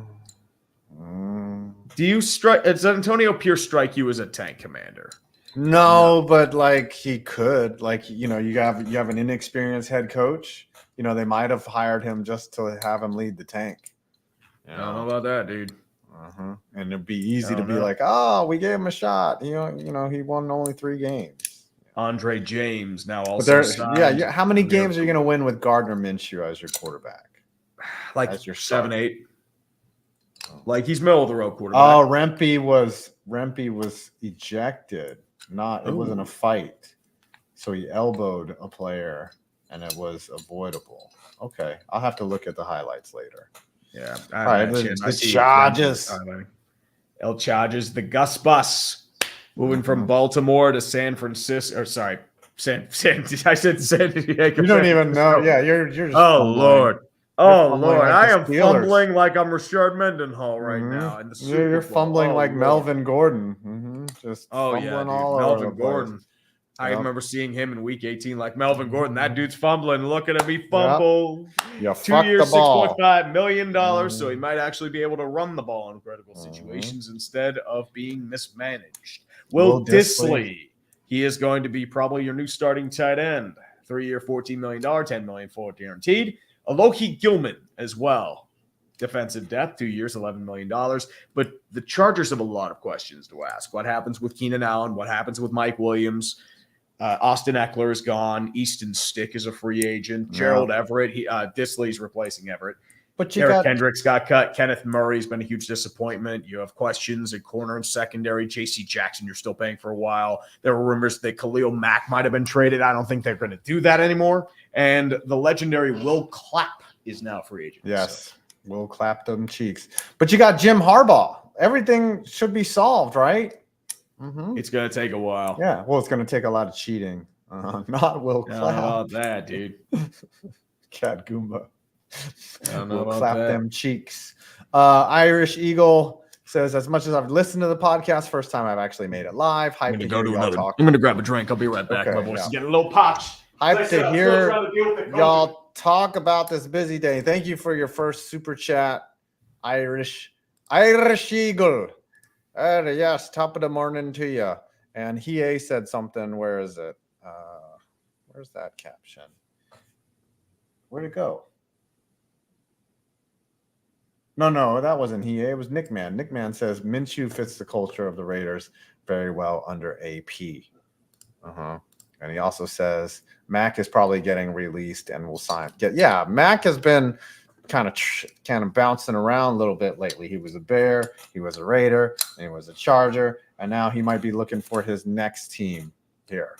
Does Antonio Pierce strike you as a tank commander? No, but like he could. Like, you have an inexperienced head coach. They might have hired him just to have him lead the tank. I don't know about that, dude. And it'd be easy to be like, oh, we gave him a shot. He won only 3 games. Andre James now also signed. How many games are you going to win with Gardner Minshew as your quarterback? Like as your 7-8. Like he's middle of the road quarterback. Oh, Rempe was ejected. It wasn't a fight. So he elbowed a player and it was avoidable. Okay. I'll have to look at the highlights later. Yeah. All right. The Chargers. El Chargers, the Gus Bus moving from Baltimore to San Francisco. Or sorry, I said San Diego. You don't even know. Yeah, you're just Lord. Oh, Lord. I am fumbling like I'm Rashard Mendenhall right now. In the Super Bowl. You're fumbling like Melvin Gordon. Just fumbling all over Melvin Gordon. I remember seeing him in Week 18 like Melvin Gordon. That dude's fumbling. Look at him. He fumbled. 2 years, $6.5 million. So he might actually be able to run the ball in critical situations instead of being mismanaged. Will Dissly. He is going to be probably your new starting tight end. 3-year, $14 million, $10 million for guaranteed. Alohi Gilman as well. Defensive depth, 2 years, $11 million. But the Chargers have a lot of questions to ask. What happens with Keenan Allen? What happens with Mike Williams? Austin Eckler is gone. Easton Stick is a free agent. Gerald Everett. Dissly's replacing Everett. But Eric Kendricks got cut. Kenneth Murray's been a huge disappointment. You have questions at corner and secondary. J.C. Jackson, you're still paying for a while. There were rumors that Khalil Mack might have been traded. I don't think they're going to do that anymore. And the legendary Will Clapp is now a free agent. Yes, so. Will Clapp them cheeks. But you got Jim Harbaugh. Everything should be solved, right? It's going to take a while. Yeah, well, it's going to take a lot of cheating. Not Will I don't know Clapp. about that, dude. Cat Goomba. I don't know Will about clap that. them cheeks. Irish Eagle says, as much as I've listened to the podcast, first time I've actually made it live. Hyped to hear y'all talk. I'm gonna grab a drink. I'll be right back. Okay, My voice yeah. is getting a little parched. Hyped to hear y'all talk about this busy day. Thank you for your first super chat, Irish Eagle. Yes, top of the morning to you. And he said something. Where is it? Where's that caption? Where'd it go? No, that wasn't he. It was Nick Man. Nick Man says Minshew fits the culture of the Raiders very well under AP. And he also says Mac is probably getting released and will sign. Mac has been kind of bouncing around a little bit lately. He was a Bear, he was a Raider, and he was a Charger, and now he might be looking for his next team here.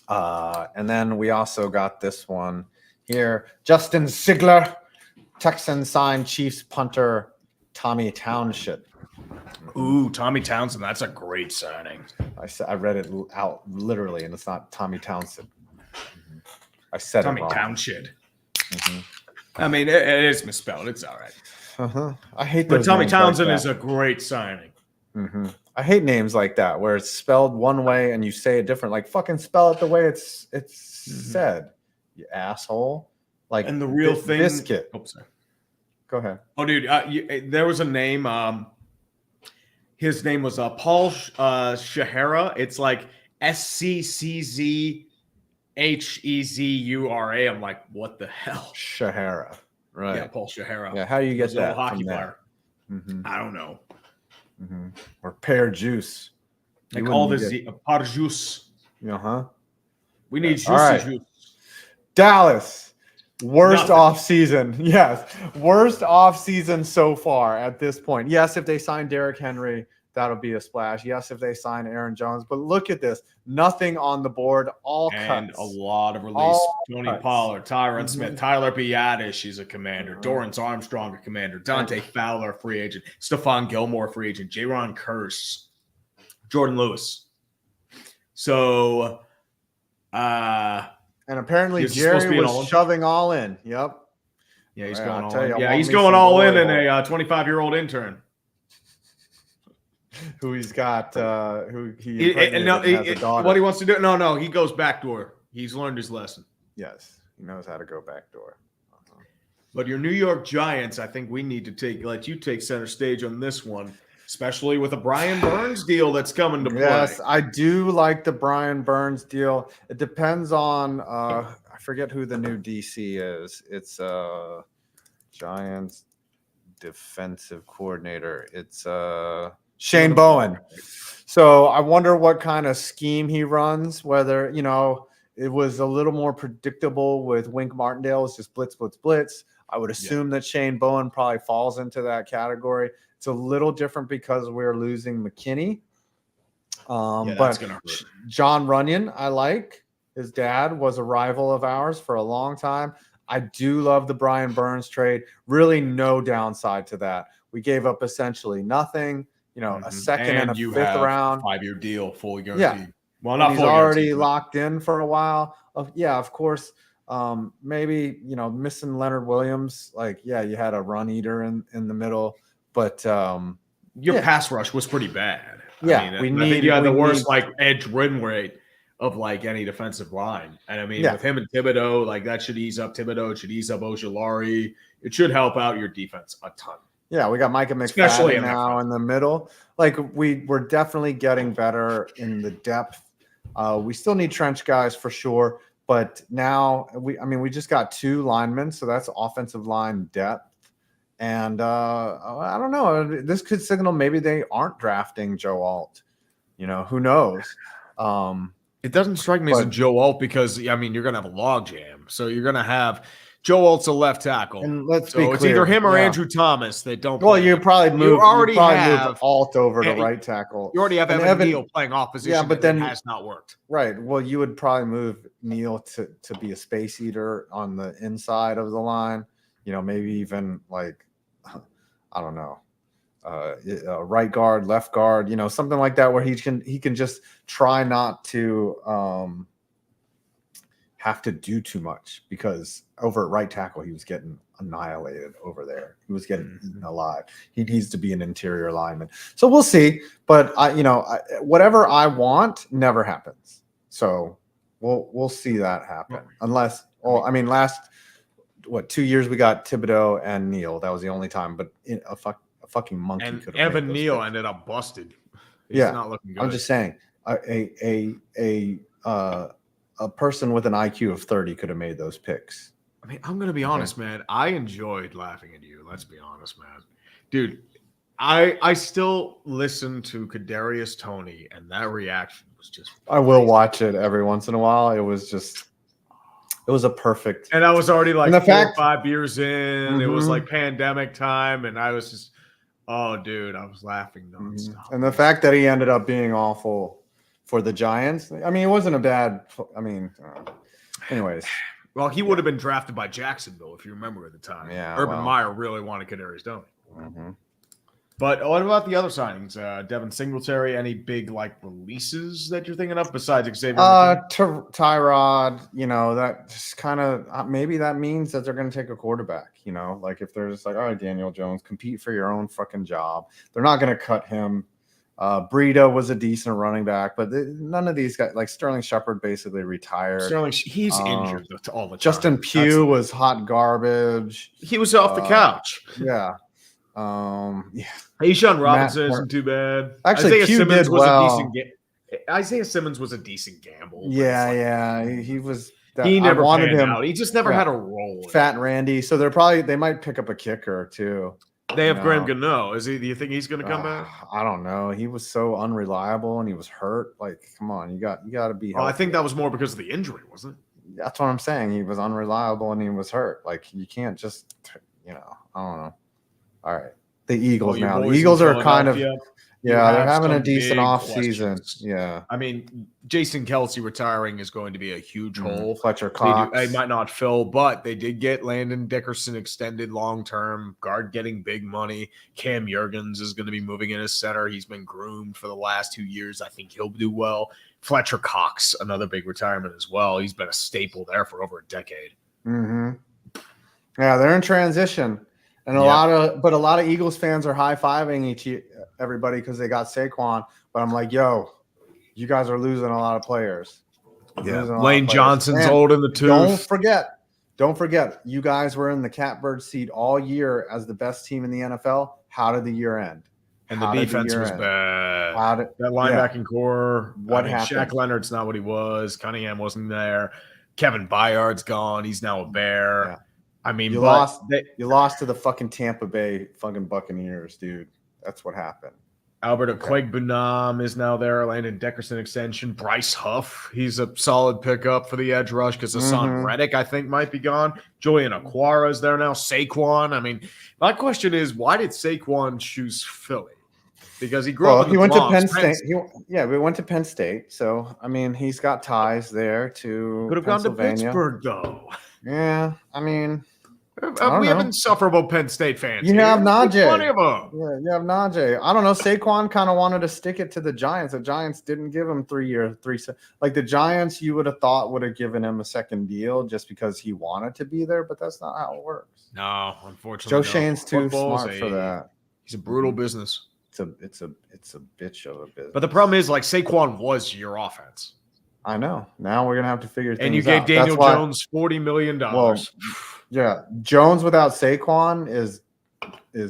And then we also got this one here. Justin Sigler, Texans signed Chiefs punter Tommy Townshend. Ooh, Tommy Townsend. That's a great signing. I read it out literally, and it's not Tommy Townsend. I said Tommy it wrong. Townshend. I mean, it is misspelled. It's all right. I hate But those Tommy names Townsend like is a great signing. I hate names like that where it's spelled one way and you say it different. Like fucking spell it the way it's said, you asshole. Like, and the real thing, biscuit. Oh, sorry. Go ahead. Oh, dude, there was a name. His name was Paul Shahara. It's like SCCZHEZURA. I'm like, what the hell? Shahara. Right. Yeah, Paul Shahara. Yeah, how do you get that? Hockey from player. That? I don't know. Or pear juice. Like all the par juice. We need juicy juice. Dallas. Worst off season. Yes. Worst off season so far at this point. Yes, if they sign Derrick Henry, that'll be a splash. Yes, if they sign Aaron Jones. But look at this. Nothing on the board. All and cuts. A lot of release. Tony Pollard, Tyron Smith, Tyler Biadasz, he's a commander. Dorrance Armstrong, a commander. Dante Fowler, free agent. Stephon Gilmore, free agent. Jaron Curse. Jordan Lewis. So, and apparently Jerry was shoving all in. Yep. Yeah, he's going all in. Yeah, he's going all in a 25-year-old intern. Who he's got, who he has a daughter. What he wants to do? No, he goes backdoor. He's learned his lesson. Yes, he knows how to go backdoor. But your New York Giants, I think we need to let you take center stage on this one, especially with a Brian Burns deal that's coming to play. Yes, I do like the Brian Burns deal. It depends on I forget who the new DC is. It's Giants defensive coordinator. It's Shane Bowen. So I wonder what kind of scheme he runs, whether, it was a little more predictable with Wink Martindale. It's just blitz, blitz, blitz. I would assume that Shane Bowen probably falls into that category. It's a little different because we're losing McKinney. But that's gonna hurt. John Runyon, I like. His dad was a rival of ours for a long time. I do love the Brian Burns trade. Really no downside to that. We gave up essessentially nothing. A second and a fifth round. 5-year deal, fully guaranteed. Yeah. Well, not he's fully already locked in for a while. Of course. Maybe, missing Leonard Williams. You had a run eater in the middle, but your pass rush was pretty bad. Yeah. I think you had the worst edge win rate of any defensive line. And with him and Thibodeau, that should ease up Thibodeau. It should ease up Ojulari. It should help out your defense a ton. Yeah, we got Micah McFadden now in the middle. We're definitely getting better in the depth. We still need trench guys for sure, but now we just got 2 linemen, so that's offensive line depth. And I don't know. This could signal maybe they aren't drafting Joe Alt. Who knows? It doesn't strike me as a Joe Alt because you're going to have a log jam. So you're going to have Joe Alt's a left tackle. And let's be clear. It's either him or Andrew Thomas. They don't. Well, you probably move. Move Alt over to right tackle. You already have Evan Neal playing off position. Yeah, but then has not worked. Right. Well, you would probably move Neal to be a space eater on the inside of the line. Maybe even I don't know, right guard, left guard. Something like that where he can just try not to have to do too much because over at right tackle, he was getting annihilated over there. He was getting eaten alive. He needs to be an interior lineman. So we'll see. But whatever I want never happens. So we'll see that happen. Unless, last 2 years we got Thibodeau and Neal. That was the only time. But a fucking monkey and could have. Evan Neal ended up busted. He's not looking good. I'm just saying, a person with an IQ of 30 could have made those picks. I mean, I'm gonna be honest, man. I enjoyed laughing at you. Let's be honest, man. Dude, I still listen to Kadarius Toney, and that reaction was just. I will watch it every once in a while. It was a perfect. And I was already like 4 or 5 beers in. Mm-hmm. It was like pandemic time, and I was just, oh, dude, I was laughing nonstop. Mm-hmm. And the fact that he ended up being awful for the Giants. I mean, it wasn't a bad. Anyways. Well, he would have been drafted by Jacksonville if you remember at the time. Yeah, Urban Meyer really wanted Kadarius Toney. Mm-hmm. But what about the other signings? Devin Singletary, any big releases that you're thinking of besides Xavier? Tyrod, that just kind of maybe that means that they're going to take a quarterback. If they're just like, all right, Daniel Jones, compete for your own fucking job. They're not going to cut him. Breida was a decent running back, but none of these guys, like Sterling Shepard, basically retired. He's injured all the time. Justin Pugh was hot garbage. He was off the couch. Yeah. Sean Robinson isn't too bad. Actually, Pugh did well. Isaiah Simmons was a decent gamble. Yeah. He was. He never wanted him out. He just never had a role. Fat Randy. So they might pick up a kicker too. They have Graham Gano. Do you think he's going to come back? I don't know. He was so unreliable and he was hurt. Like, come on, you got to be. Well, I think that was more because of the injury, wasn't it? That's what I'm saying. He was unreliable and he was hurt. Like, you can't just, I don't know. All right, the Eagles now. The Eagles are kind of. Yeah, they're having a decent off season. Yeah. I mean, Jason Kelce retiring is going to be a huge hole. Fletcher Cox. They might not fill, but they did get Landon Dickerson extended long-term. Guard getting big money. Cam Jurgens is going to be moving in as center. He's been groomed for the last 2 years. I think he'll do well. Fletcher Cox, another big retirement as well. He's been a staple there for over a decade. Mm-hmm. Yeah, they're in transition. And a lot of Eagles fans are high-fiving everybody because they got Saquon. But I'm like, yo, you guys are losing a lot of players. Yeah, Lane Johnson's old in the tooth. Don't forget, you guys were in the catbird seat all year as the best team in the NFL. How did the year end? And the defense was bad. That linebacking core. What happened? Shaq Leonard's not what he was. Cunningham wasn't there. Kevin Byard's gone. He's now a Bear. Yeah. I mean, you lost to the fucking Tampa Bay fucking Buccaneers, dude. That's what happened. Albert Okwuegbunam is now there. Landon Dickerson extension. Bryce Huff, he's a solid pickup for the edge rush because Hassan Reddick, I think, might be gone. Julian Okwara is there now. Saquon. I mean, my question is, why did Saquon choose Philly? Because he grew up in the went Bronx. to Penn State. We went to Penn State. So, I mean, he's got ties there to Could have gone to Pittsburgh, though. Yeah, I mean. We have insufferable Penn State fans. You have Najee. Plenty of them. Yeah, you have Najee. I don't know. Saquon kind of wanted to stick it to the Giants. The Giants didn't give him 3 years. Like the Giants, you would have thought would have given him a second deal just because he wanted to be there, but that's not how it works. No, unfortunately, Joe Shane's too smart for that. He's a brutal business. It's a bitch of a business. But the problem is, like, Saquon was your offense. I know. Now we're gonna have to figure things out. And you gave Daniel Jones $40 million. Well, yeah, Jones without Saquon is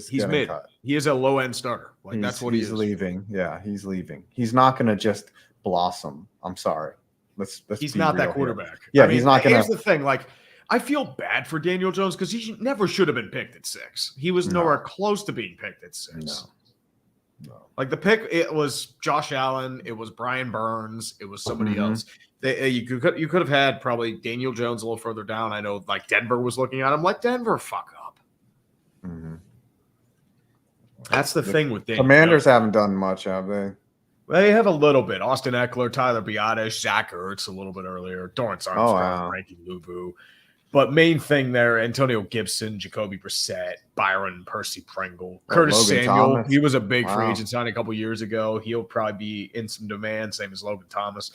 he's mid. Cut. He is a low end starter. That's what he's leaving. Yeah, he's leaving. He's not going to just blossom. I'm sorry. Let's he's not that quarterback. Here. Yeah, he's not going to. Here's the thing. Like, I feel bad for Daniel Jones because he never should have been picked at 6. He was nowhere close to being picked at 6. No. Like the pick, it was Josh Allen. It was Brian Burns. It was somebody else. You could have had probably Daniel Jones a little further down. I know, like Denver was looking at him. Like Denver, fuck up. Mm-hmm. That's the thing with Daniel Commanders Jones. haven't done much, have they? Well, they have a little bit. Austin Eckler, Tyler Biadasz, Zach Ertz a little bit earlier. Dorrance Armstrong, Frankie Luvu. But main thing there, Antonio Gibson, Jacoby Brissett, Byron Percy Pringle, Curtis Logan Samuel. Thomas. He was a big free agent signing a couple years ago. He'll probably be in some demand, same as Logan Thomas.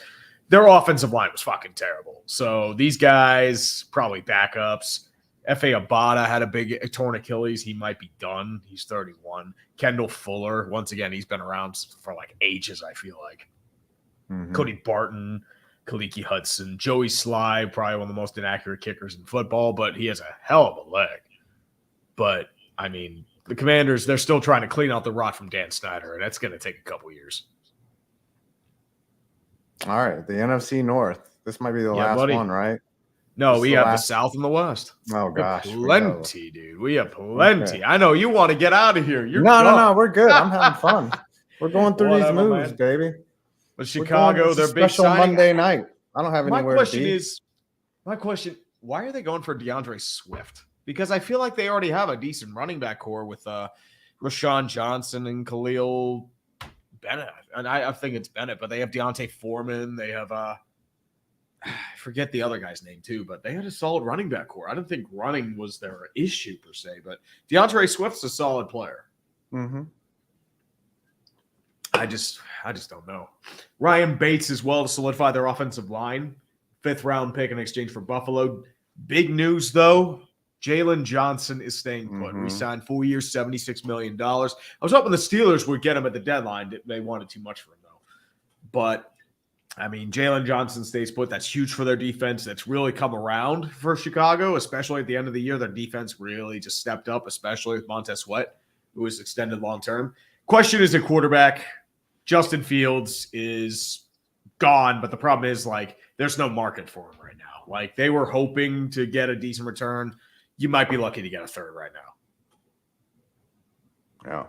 their offensive line was fucking terrible. So these guys, probably backups. F.A. Abada had a torn Achilles. He might be done. He's 31. Kendall Fuller, once again, he's been around for like ages, I feel like. Mhm. Cody Barton, Kaliki Hudson, Joey Sly, probably one of the most inaccurate kickers in football, but he has a hell of a leg. But, I mean, the Commanders, they're still trying to clean out the rot from Dan Snyder, and that's going to take a couple years. All right, the NFC North. This might be the last one, right? No, This we the have last- the South and the West. Oh gosh, plenty, dude. We have plenty. Okay. I know you want to get out of here. You're no, we're good. I'm having fun. We're going through these Whatever, moves, man. baby. But We're Chicago, going- it's a they're big special signing. Monday night. I don't have My anywhere question to be. is, why are they going for DeAndre Swift? Because I feel like they already have a decent running back core with Rashawn Johnson and Khalil Bennett. And I think it's Bennett, but they have Deontay Foreman. They have I forget the other guy's name too, but they had a solid running back core. I don't think running was their issue per se, but DeAndre Swift's a solid player. Mm-hmm. I just don't know. Ryan Bates as well to solidify their offensive line. 5th round pick in exchange for Buffalo. Big news though. Jalen Johnson is staying put. Mhm. Re-signed 4 years, $76 million. I was hoping the Steelers would get him at the deadline. They wanted too much for him though. But I mean, Jalen Johnson stays put. That's huge for their defense. That's really come around for Chicago, especially at the end of the year. Their defense really just stepped up, especially with Montez Sweat, who was extended long-term. Question is at quarterback. Justin Fields is gone, but the problem is, like, there's no market for him right now. Like, they were hoping to get a decent return. You might be lucky to get a third right now. Yeah.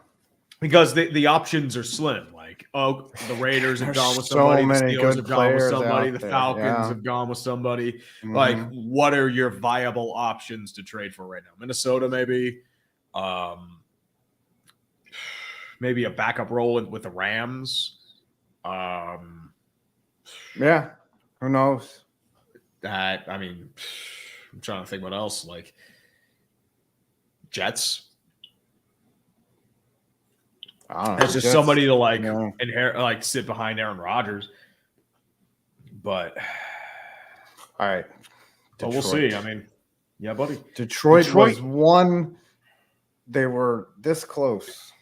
Because the options are slim. Like, oh, the Raiders have There's gone with so somebody. many The Steelers good have gone with players somebody. out The there, Falcons yeah. have gone with somebody. Mhm. Like, what are your viable options to trade for right now? Minnesota, maybe. Maybe a backup role with the Rams. Yeah. Who knows? I'm trying to think what else. Like, Jets. I don't know. That's just somebody to yeah. inherit, like sit behind Aaron Rodgers. But All right. we'll see. I mean, yeah, buddy. Detroit was one. They were this close.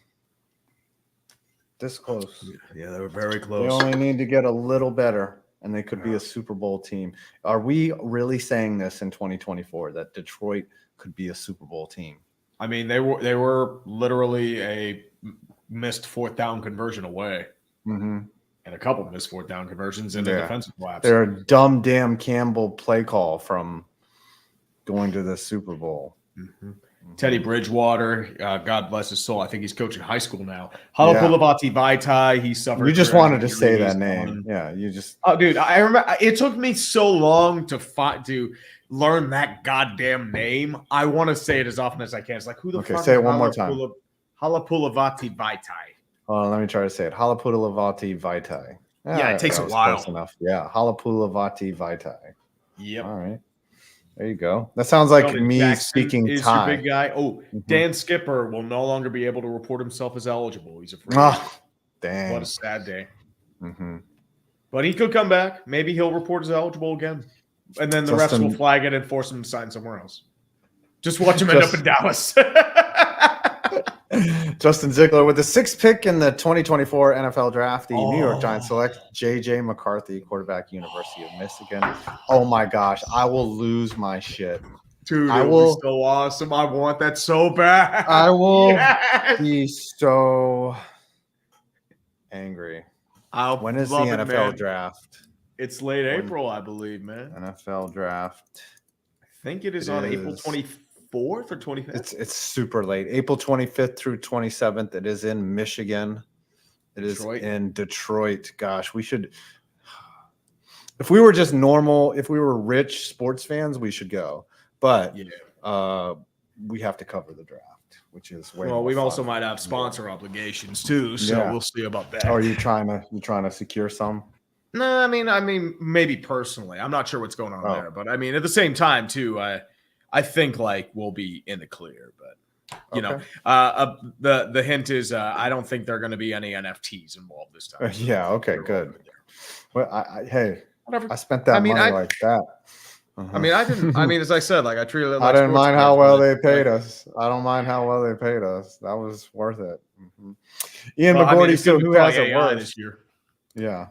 This close. Yeah, they were very They close. only need to get a little better, and they could be a Super Bowl team. Are we really saying this in 2024 that Detroit could be a Super Bowl team? I mean, they were literally a missed 4th down conversion away, Mm-hmm. and a couple missed 4th down conversions in the defensive collapse. They're a dumb damn Campbell play call from going to the Super Bowl. Mm-hmm. Teddy Bridgewater, God bless his soul. I think he's coaching high school now. Halapulavati Vaitai, he suffered. You just career wanted to say injuries that name. on- Yeah, you just. Oh, dude, I remember it took me so long to learn that goddamn name. I want to say it as often as I can. It's like, who the Okay, fuck say is it one more time. Halapulavati Vaitai. Let me try to say it. Halapulavati Vaitai. Yeah, it takes that a was while. Close enough. Yeah, Halapulavati Vaitai. Yep. All right. There you go. That sounds like Sheldon me Jackson speaking is Thai. your big guy. Oh, Mhm. Dan Skipper will no longer be able to report himself as eligible. He's a free Oh, agent. dang. What a sad day. Mm-hmm. But he could come back. Maybe he'll report as eligible again. And then the refs Justin- will flag it and force him to sign somewhere else. Just watch him end up in Dallas. Justin Ziegler with the 6th pick in the 2024 NFL Draft. The New York Oh. Giants select J.J. McCarthy, quarterback, University of Michigan. Oh my gosh, I will lose my shit. Dude, I it will- will be so awesome. I want that so bad. I will Yes! be so angry. When is the love it, NFL man. Draft? It's late When- April, I believe, man. NFL Draft. I think it is It on April is. 24th or 25th. It's super late. April 25th through 27th. It is in Michigan. It is Detroit. in Detroit. Gosh, we should. If we were just normal, if we were rich sports fans, we should go. But Yeah. we have to cover the draft, which is way. Well, more we fun. also might have sponsor obligations too, so Yeah. we'll see about that. Oh, are you trying to secure some? No, I mean, maybe personally, I'm not sure what's going on Oh. there, but I mean, at the same time, too, I think like we'll be in the clear. But you know, the hint is I don't think there are going to be any NFTs involved this time. Yeah. Okay. We're all Good. there. Well, hey, whatever. I spent that money like that. I mean, I didn't. I mean, as I said, like I treated it. Like I didn't sports mind cards, how well but, they paid like, us. I don't mind how well they paid us. That was worth it. Ian well, I mean, McGordy it's said, gonna be "Who playing has it AI worse?" this year. Yeah.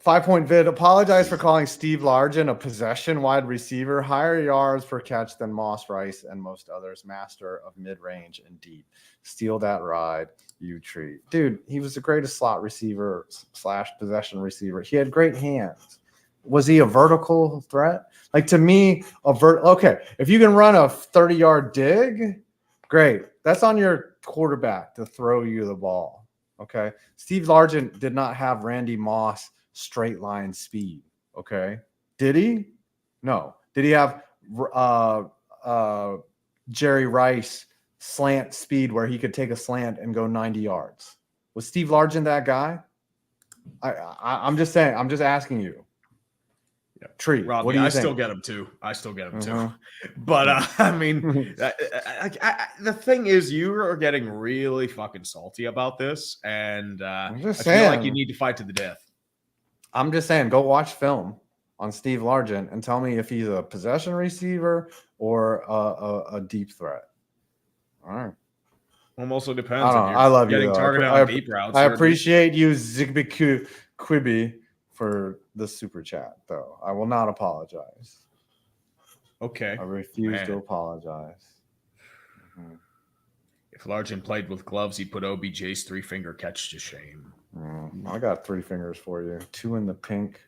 5-point vid. Apologize for calling Steve Largent a possession wide receiver. Higher yards per catch than Moss, Rice, and most others. Master of mid-range and deep. Steal that ride, you treat. Dude, he was the greatest slot receiver / possession receiver. He had great hands. Was he a vertical threat? Like, to me, okay, if you can run a 30-yard dig, great. That's on your quarterback to throw you the ball. Okay. Steve Largent did not have Randy Moss straight line speed. Okay. Did he? No. Did he have Jerry Rice slant speed where he could take a slant and go 90 yards? Was Steve Largent that guy? I'm just saying. I'm just asking you. Yeah. Tree, Robbie, what do you think? still get him too. But I mean, the thing is, you are getting really fucking salty about this, and I feel like you need to fight to the death. I'm just saying, go watch film on Steve Largent and tell me if he's a possession receiver or a deep threat. All right. Almost depends. I love you. Getting targeted on deep routes. I appreciate you, Zigby Quibby, for the super chat, though. I will not apologize. Okay. I refuse to apologize. If Largent played with gloves, he'd put OBJ's 3-finger catch to shame. I got 3 fingers for you. 2 in the pink.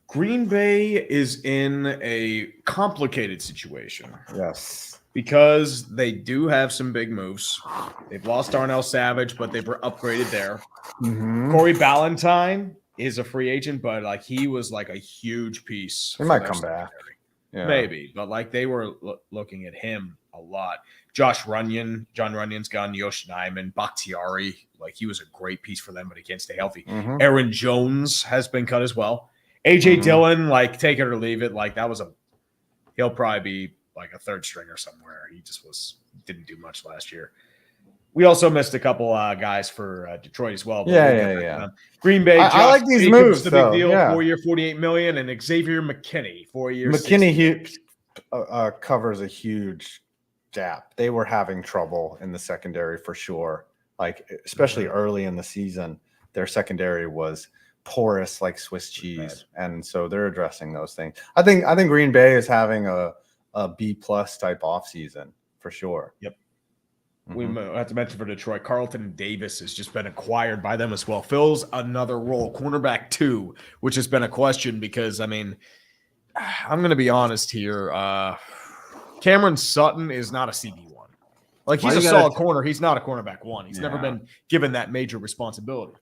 Green Bay is in a complicated situation. Yes. Because they do have some big moves. They've lost Darnell Savage, but they've upgraded there. Corey Ballantyne is a free agent, but like he was like a huge piece. He might come back. Yeah. Maybe, but like they were looking at him a lot. John Runyon's gone. Yosh Nijman, Bakhtiari, like he was a great piece for them, but he can't stay healthy. Aaron Jones has been cut as well. AJ Dillon, like take it or leave it. Like that was he'll probably be like a third stringer somewhere. He just didn't do much last year. We also missed a couple guys for Detroit as well. Yeah. Green Bay. I like these Jacobs, moves. The big deal. 4-year, $48 million, and Xavier McKinney, 4 years. McKinney covers a huge gap. They were having trouble in the secondary for sure. Like especially early in the season, their secondary was porous like Swiss cheese, and so they're addressing those things. I think Green Bay is having a B+ type offseason for sure. Yep. We have to mention for Detroit, Carlton Davis has just been acquired by them as well. Fills another role, cornerback 2, which has been a question because, I mean, I'm going to be honest here. Cameron Sutton is not a CB1. Like, he's a solid corner. He's not a cornerback 1. He's never been given that major responsibility.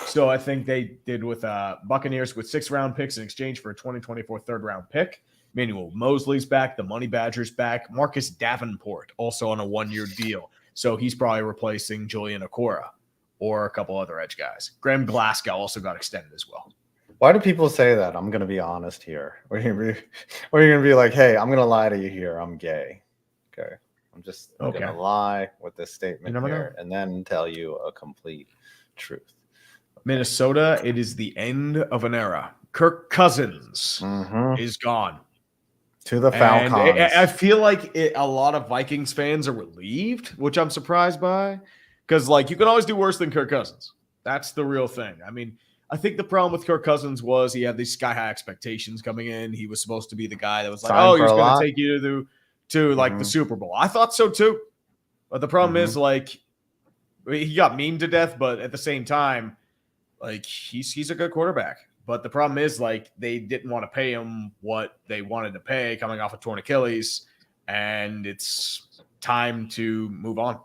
So I think they did with Buccaneers with 6-round picks in exchange for a 2024 third-round pick. Manuel Mosley's back. The Money Badger's back. Marcus Davenport also on a 1-year deal. So he's probably replacing Julian Okora or a couple other edge guys. Graham Glasgow also got extended as well. Why do people say that? I'm going to be honest here. Or you're going to be like, hey, I'm going to lie to you here. I'm gay. Okay. I'm going to lie with this statement here and then tell you a complete truth. Minnesota, it is the end of an era. Kirk Cousins is gone. To the Falcons. And I feel like a lot of Vikings fans are relieved, which I'm surprised by. Because, like, you can always do worse than Kirk Cousins. That's the real thing. I mean, I think the problem with Kirk Cousins was he had these sky-high expectations coming in. He was supposed to be the guy that was like, he's going to take you to the Super Bowl. I thought so, too. But the problem is, like, he got memed to death, but at the same time, like, he's a good quarterback. But the problem is, like, they didn't want to pay him what they wanted to pay coming off a torn Achilles, and it's time to move on.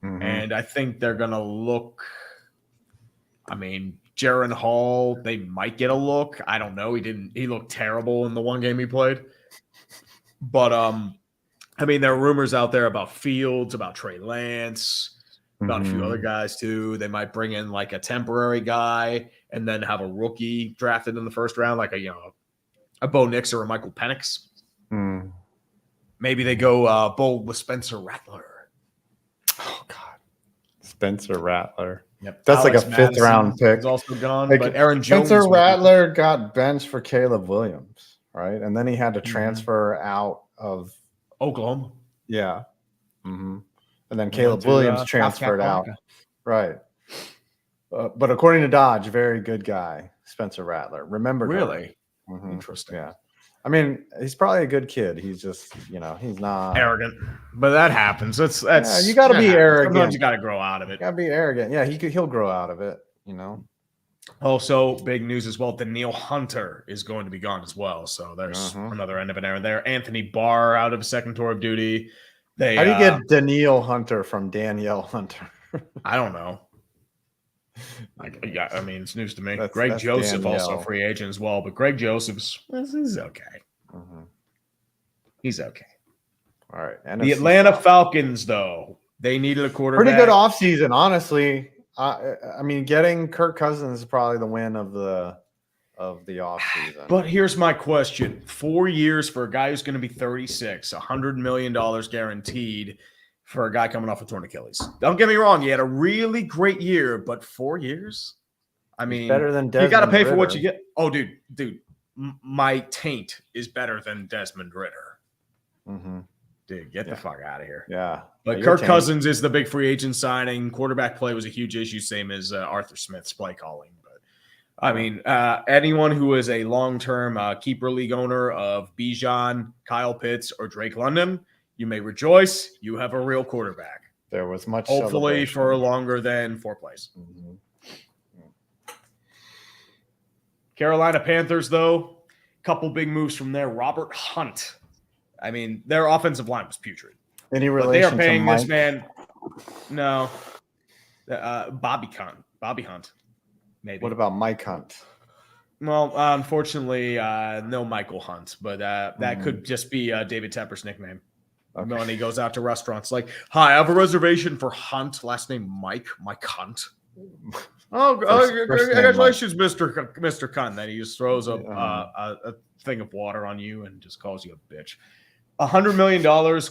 And I think they're going to look – I mean, Jaron Hall, they might get a look. I don't know. He looked terrible in the one game he played. But, I mean, there are rumors out there about Fields, about Trey Lance – about a few other guys, too. They might bring in, like, a temporary guy and then have a rookie drafted in the first round, like a Bo Nix or a Michael Penix. Maybe they go bold with Spencer Rattler. Oh, God. Spencer Rattler. Yep. That's Alex like a fifth-round pick. is also gone, Like, but Aaron Jones. Spencer Rattler got benched for Caleb Williams, right? And then he had to Mm-hmm. transfer out of Oklahoma. Yeah. Mm-hmm. And then Caleb Williams transferred out. Right. But according to Dodge, very good guy, Spencer Rattler. Remember, really? Mm-hmm. Interesting. Yeah. I mean, he's probably a good kid. He's just, he's not arrogant. But that happens. That's you got to be arrogant. Sometimes you got to grow out of it. Got to be arrogant. Yeah, he'll grow out of it. Also, big news as well. Danielle Hunter is going to be gone as well. So there's another end of an era there. Anthony Barr out of second tour of duty. How do you get Danielle Hunter from Danielle Hunter? I don't know. I mean, it's news to me. Greg Joseph Danielle. also free agent as well, but Greg Joseph's he's okay. Mm-hmm. He's okay. All right. NFC the Atlanta South. Falcons, though, they needed a quarterback. Pretty good offseason, honestly. I mean, getting Kirk Cousins is probably the win of the offseason. But here's my question: 4 years for a guy who's going to be 36, $100 million guaranteed. For a guy coming off a torn Achilles. Don't get me wrong. He had a really great year, but 4 years? I mean, better than Desmond you got to pay Ritter. for what you get. Oh, dude, my taint is better than Desmond Ritter. Mm-hmm. Dude, get the fuck out of here. Yeah. But Kirk Cousins is the big free agent signing. Quarterback play was a huge issue, same as Arthur Smith's play calling. But I mean, anyone who is a long-term keeper league owner of Bijan, Kyle Pitts, or Drake London, you may rejoice. You have a real quarterback. There was much hopefully for longer than 4 plays. Mm-hmm. Carolina Panthers, though, couple big moves from there. Robert Hunt. I mean, their offensive line was putrid. Any relation they are paying to Mike? This man? No. Bobby Hunt. Maybe. What about Mike Hunt? Well, unfortunately, no Michael Hunt, but that could just be David Tepper's nickname. Okay. When he goes out to restaurants, like, hi, I have a reservation for Hunt. Last name Mike Hunt. Congratulations, Mr. Cunt. Then he just throws a thing of water on you and just calls you a bitch. $100 million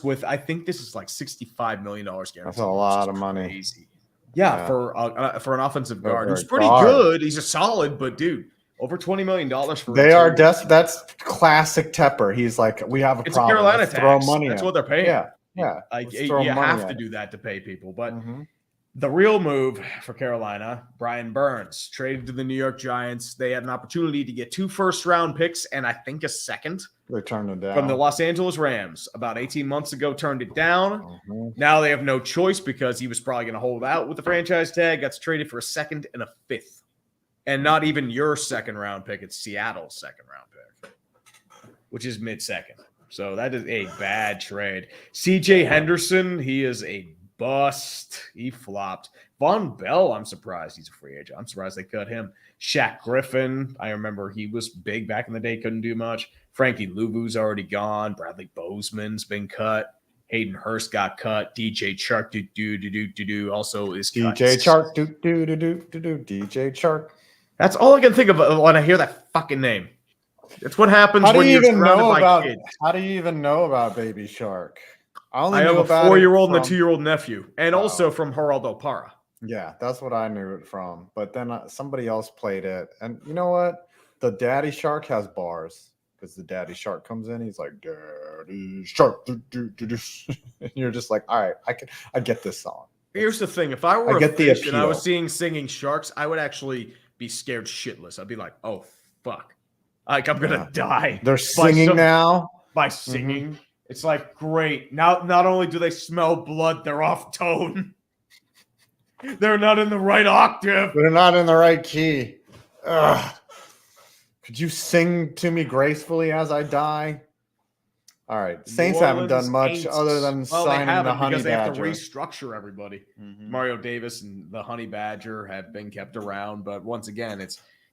with, I think this is like $65 million guaranteed. That's a lot of money. Crazy. Yeah, for an offensive guard who's pretty good. He's a solid, but dude, over $20 million for that's classic Tepper. He's like, we have a it's problem. A Carolina Let's tax. throw money. That's what they're paying. Yeah. Like you have to do that to pay people. But the real move for Carolina, Brian Burns traded to the New York Giants. They had an opportunity to get 2 first-round picks and I think a second. They turned it down from the Los Angeles Rams about 18 months ago. Turned it down. Now they have no choice because he was probably going to hold out with the franchise tag. Gets traded for a second and a fifth. And not even your second-round pick. It's Seattle's second-round pick, which is mid-second. So that is a bad trade. C.J. Henderson, he is a bust. He flopped. Von Bell, I'm surprised he's a free agent. I'm surprised they cut him. Shaq Griffin, I remember he was big back in the day, couldn't do much. Frankie Louvu's already gone. Bradley Bozeman's been cut. Hayden Hurst got cut. DJ Chark, also is cut. DJ Chark, DJ Chark. That's all I can think of when I hear that fucking name. That's what happens when you're surrounded by kids. How do you even know about Baby Shark? I have a 4-year-old and a 2-year-old nephew, and also from Geraldo Parra. Yeah, that's what I knew it from. But then somebody else played it, and you know what? The Daddy Shark has bars because the Daddy Shark comes in. He's like, Daddy Shark, and you're just like, all right, I get this song. Here's the thing: if I were a fish and I was seeing singing sharks, I would actually be scared shitless. I'd be like, oh fuck, like I'm gonna die. They're singing now by singing. It's like, great. Now, not only do they smell blood, they're off tone. They're not in the right octave. They're not in the right key. Ugh. Could you sing to me gracefully as I die? All right. Saints haven't done much other than signing the Honey because they have to Badger. restructure everybody. Mario Davis and the Honey Badger have been kept around, but once again,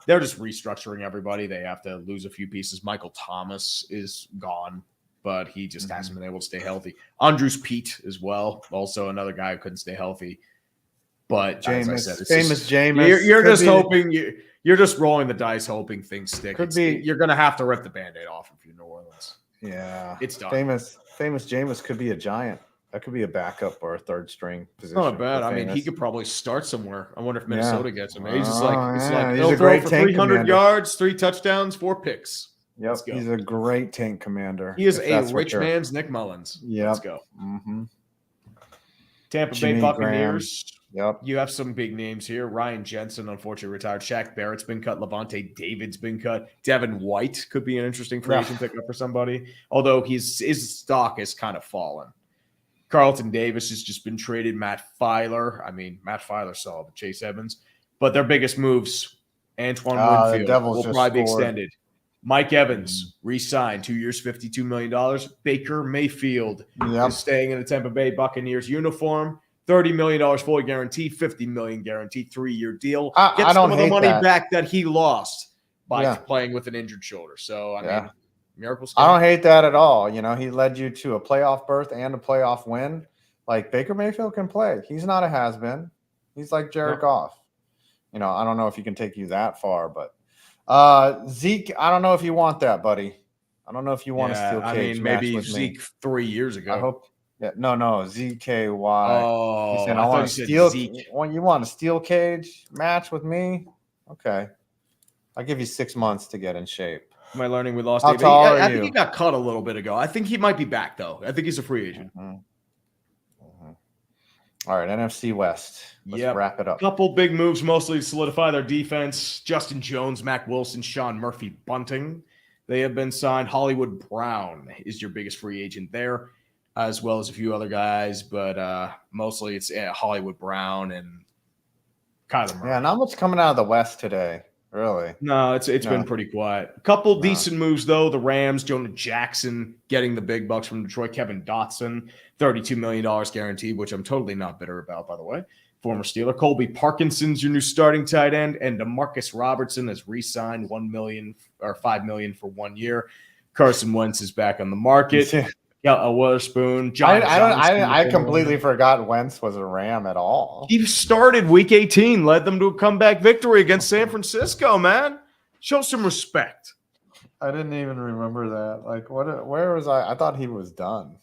they're just restructuring everybody. They have to lose a few pieces. Michael Thomas is gone, but he just hasn't been able to stay healthy. Andrews Pete as well, also another guy who couldn't stay healthy. But as I said, Jameis. You're just hoping you're just rolling the dice, hoping things stick. You're going to have to rip the Band-Aid off if you're New Orleans. Yeah, it's done. Famous Jameis could be a Giant. That could be a backup or a third string It's position. not bad. for I mean, he Famous. could probably start somewhere. I wonder if Minnesota gets him. He's just Oh, it's yeah, like he's he'll a throw great for tank 300 commander. yards, 3 touchdowns, 4 picks. Let's Yep, go. he's a great tank commander. He is if a that's what rich you're- man's Nick Mullins. Yep. Let's go. Mm-hmm. Tampa Bay Jimmy Buccaneers. Yep. You have some big names here. Ryan Jensen, unfortunately, retired. Shaq Barrett's been cut. Levante David's been cut. Devin White could be an interesting free agent pickup for somebody, although his stock has kind of fallen. Carlton Davis has just been traded. Matt Filer. I mean, Matt Filer saw the Chase Evans. But their biggest moves, Antoine Winfield Devils will just probably be scored. extended. Mike Evans re-signed, 2 years, $52 million. Baker Mayfield is staying in the Tampa Bay Buccaneers uniform. $30 million fully guaranteed, $50 million guaranteed, 3-year deal. I don't some of the hate money that. back that he lost by playing with an injured shoulder. So, I mean, miracles. I don't hate that at all. You know, he led you to a playoff berth and a playoff win. Like, Baker Mayfield can play. He's not a has-been. He's like Jared Goff. You know, I don't know if he can take you that far, but Zeke, I don't know if you want that, buddy. I don't know if you want a steel cage. I mean, maybe with Zeke me. 3 years ago. I hope. Yeah, no, ZKY. Oh, He's saying, I I want thought a you said steel. Zeke. You want a steel cage match with me? Okay, I'll give you 6 months to get in shape. Am I learning we lost How David? tall are I you? think he got cut a little bit ago. I think he might be back, though. I think he's a free agent. All right, NFC West. Let's wrap it up. Couple big moves, mostly to solidify their defense. Justin Jones, Mac Wilson, Sean Murphy Bunting. They have been signed. Hollywood Brown is your biggest free agent there, as well as a few other guys, but mostly it's Hollywood Brown and Kyler Murray. Yeah, not much coming out of the West today, really. No, it's been pretty quiet. A couple decent moves, though. The Rams, Jonah Jackson getting the big bucks from Detroit. Kevin Dotson, $32 million guaranteed, which I'm totally not bitter about, by the way. Former Steeler. Colby Parkinson's your new starting tight end, and DeMarcus Robertson has re-signed $5 million for 1 year. Carson Wentz is back on the market. A Witherspoon. I completely forgot Wentz was a Ram at all. He started Week 18, led them to a comeback victory against San Francisco. Man, show some respect. I didn't even remember that. Like, where was I? I thought he was done.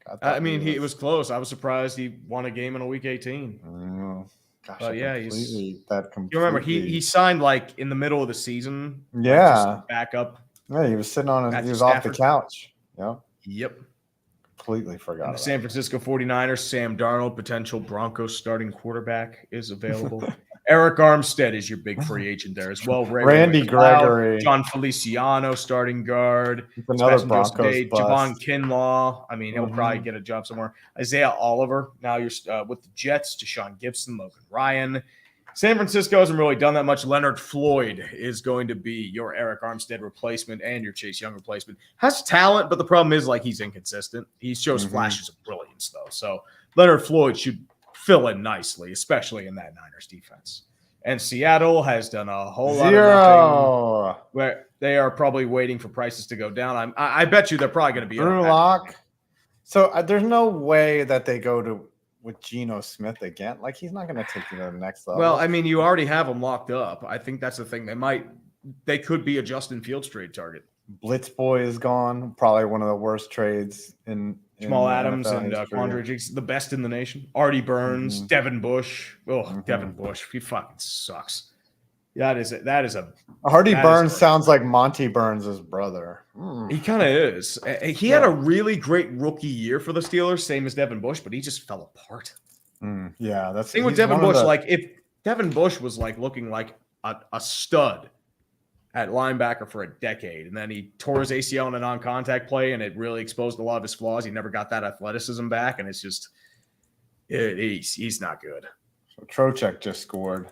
It was close. I was surprised he won a game in a Week 18. Gosh, but yeah, you remember he signed like in the middle of the season. Yeah, like back up. Yeah, he was sitting on he was off the couch. Yeah. Yep. Completely forgot. And the San Francisco 49ers, Sam Darnold, potential Broncos starting quarterback, is available. Eric Armstead is your big free agent there as well. Randy Gregory. John Feliciano, starting guard. Another Broncos bust. Javon Kinlaw. I mean, he'll probably get a job somewhere. Isaiah Oliver. Now you're with the Jets. Deshaun Gibson, Logan Ryan. San Francisco hasn't really done that much. Leonard Floyd is going to be your Eric Armstead replacement and your Chase Young replacement. Has talent, but the problem is like he's inconsistent. He shows flashes of brilliance, though. So Leonard Floyd should fill in nicely, especially in that Niners defense. And Seattle has done a whole lot of nothing where they are probably waiting for prices to go down. I bet you they're probably going to be Drew Lock. So there's no way that they go with Geno Smith again. Like, he's not going to take you to the next level. Well, I mean, you already have him locked up. I think that's the thing. They could be a Justin Fields trade target. Blitzboy is gone. Probably one of the worst trades in Jamal Adams and Quandre, the best in the nation. Artie Burns, Devin Bush. Devin Bush. He fucking sucks. That is a Artie Burns sounds like Monty Burns' brother. He kind of is. He had a really great rookie year for the Steelers, same as Devin Bush, but he just fell apart. Yeah, that's the thing with Devin Bush. Like, if Devin Bush was like looking like a stud at linebacker for a decade, and then he tore his ACL in a non-contact play, and it really exposed a lot of his flaws. He never got that athleticism back, and it's just he's not good. So Trocheck just scored.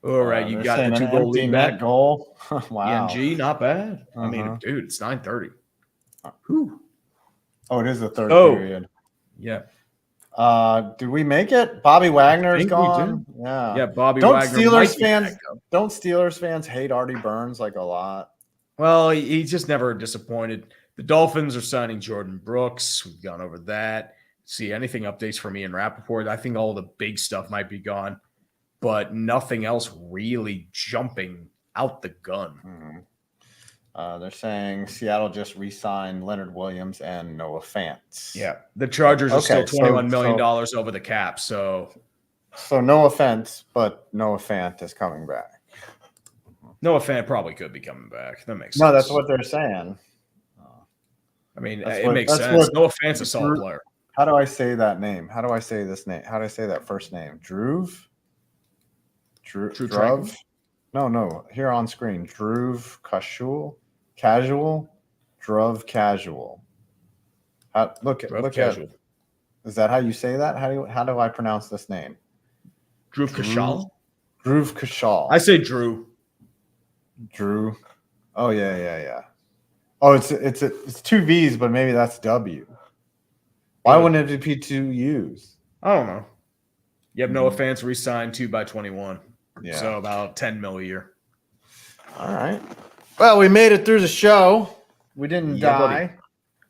All right, you got the 2-goal lead back. Goal. Wow. PNG, not bad. I mean, dude, it's 9:30. Whew. Oh, it is the third period. Yeah. Did we make it? Bobby Wagner's gone. Yeah, Bobby Don't Wagner. Don't Steelers fans hate Artie Burns like a lot? Well, he's just never disappointed. The Dolphins are signing Jordan Brooks. We've gone over that. See, anything updates from Ian Rappaport? I think all the big stuff might be gone, but nothing else really jumping out the gun. They're saying Seattle just re-signed Leonard Williams and Noah Fant. Yeah, the Chargers are still Okay, $21 million over the cap. So Noah Fant, but Noah Fant is coming back. Noah Fant probably could be coming back. That makes sense. No, that's what they're saying. I mean, it makes sense. Noah Fant's a solid player. How do I say that name? How do I say this name? How do I say that first name? Druv? Druv? No. Here on screen. Druv Casual? Druv Casual. Look Casual. at. Is that how you say that? How do I pronounce this name? Druv Kashal? Druv Kashal. I say Drew. Drew. Oh yeah. Oh, it's two V's, but maybe that's W. Why wouldn't it be two U's? I don't know. You have Noah Fant re-signed 2 by 21. Yeah. So about $10 million a year. All right. Well, we made it through the show. We didn't die. Buddy.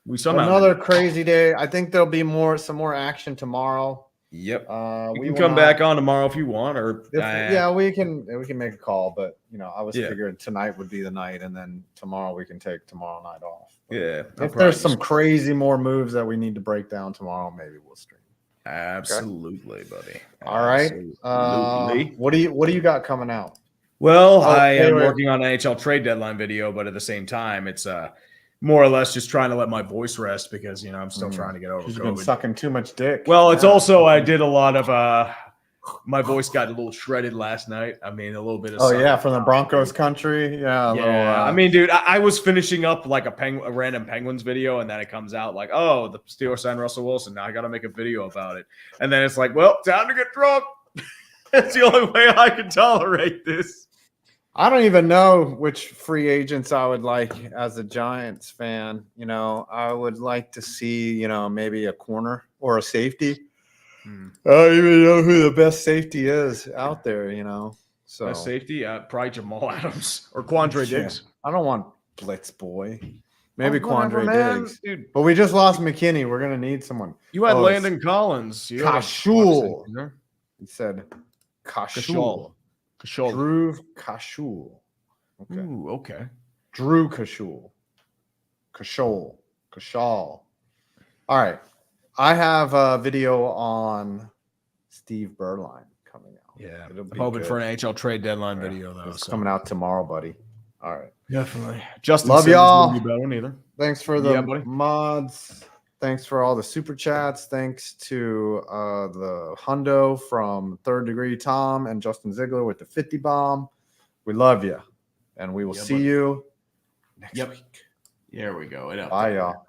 We somehow another crazy day. I think there'll be some more action tomorrow. Yep. We can come back on tomorrow if you want, or yeah, we can make a call. But I was figuring tonight would be the night, and then tomorrow we can take tomorrow night off. Yeah. If there's some crazy more moves that we need to break down tomorrow, maybe we'll stream. Absolutely, buddy. All right. What do you got coming out? Well, I am working on an NHL trade deadline video, but at the same time, it's more or less just trying to let my voice rest because I'm still trying to get over COVID. You've been sucking too much dick. Well, it's also I did a lot of my voice got a little shredded last night. I mean, a little bit of from the Broncos country. Yeah. I mean, dude, I was finishing up like a random Penguins video, and then it comes out like, oh, the Steelers signed Russell Wilson. Now I got to make a video about it, and then it's like, well, time to get drunk. That's the only way I can tolerate this. I don't even know which free agents I would like as a Giants fan. I would like to see, maybe a corner or a safety. I don't even know who the best safety is out there, So best safety, probably Jamal Adams or Quandre Diggs. I don't want Blitz boy. Maybe Quandre Diggs. Dude. But we just lost McKinney. We're going to need someone. You had Landon Collins. Kashul. He said Kashul. Kashul. Drew Kashul. Okay. Ooh, okay. Drew Kashul. Kashol. All right. I have a video on Steve Berline coming out. Yeah. I'm hoping for an NHL trade deadline video, though. It's coming out tomorrow, buddy. All right. Definitely. Justin love y'all. Either. Thanks for the mods. Thanks for all the super chats. Thanks to the Hundo from Third Degree Tom and Justin Ziegler with the 50 bomb. We love you. And we will see you next week. There we go. Bye, y'all.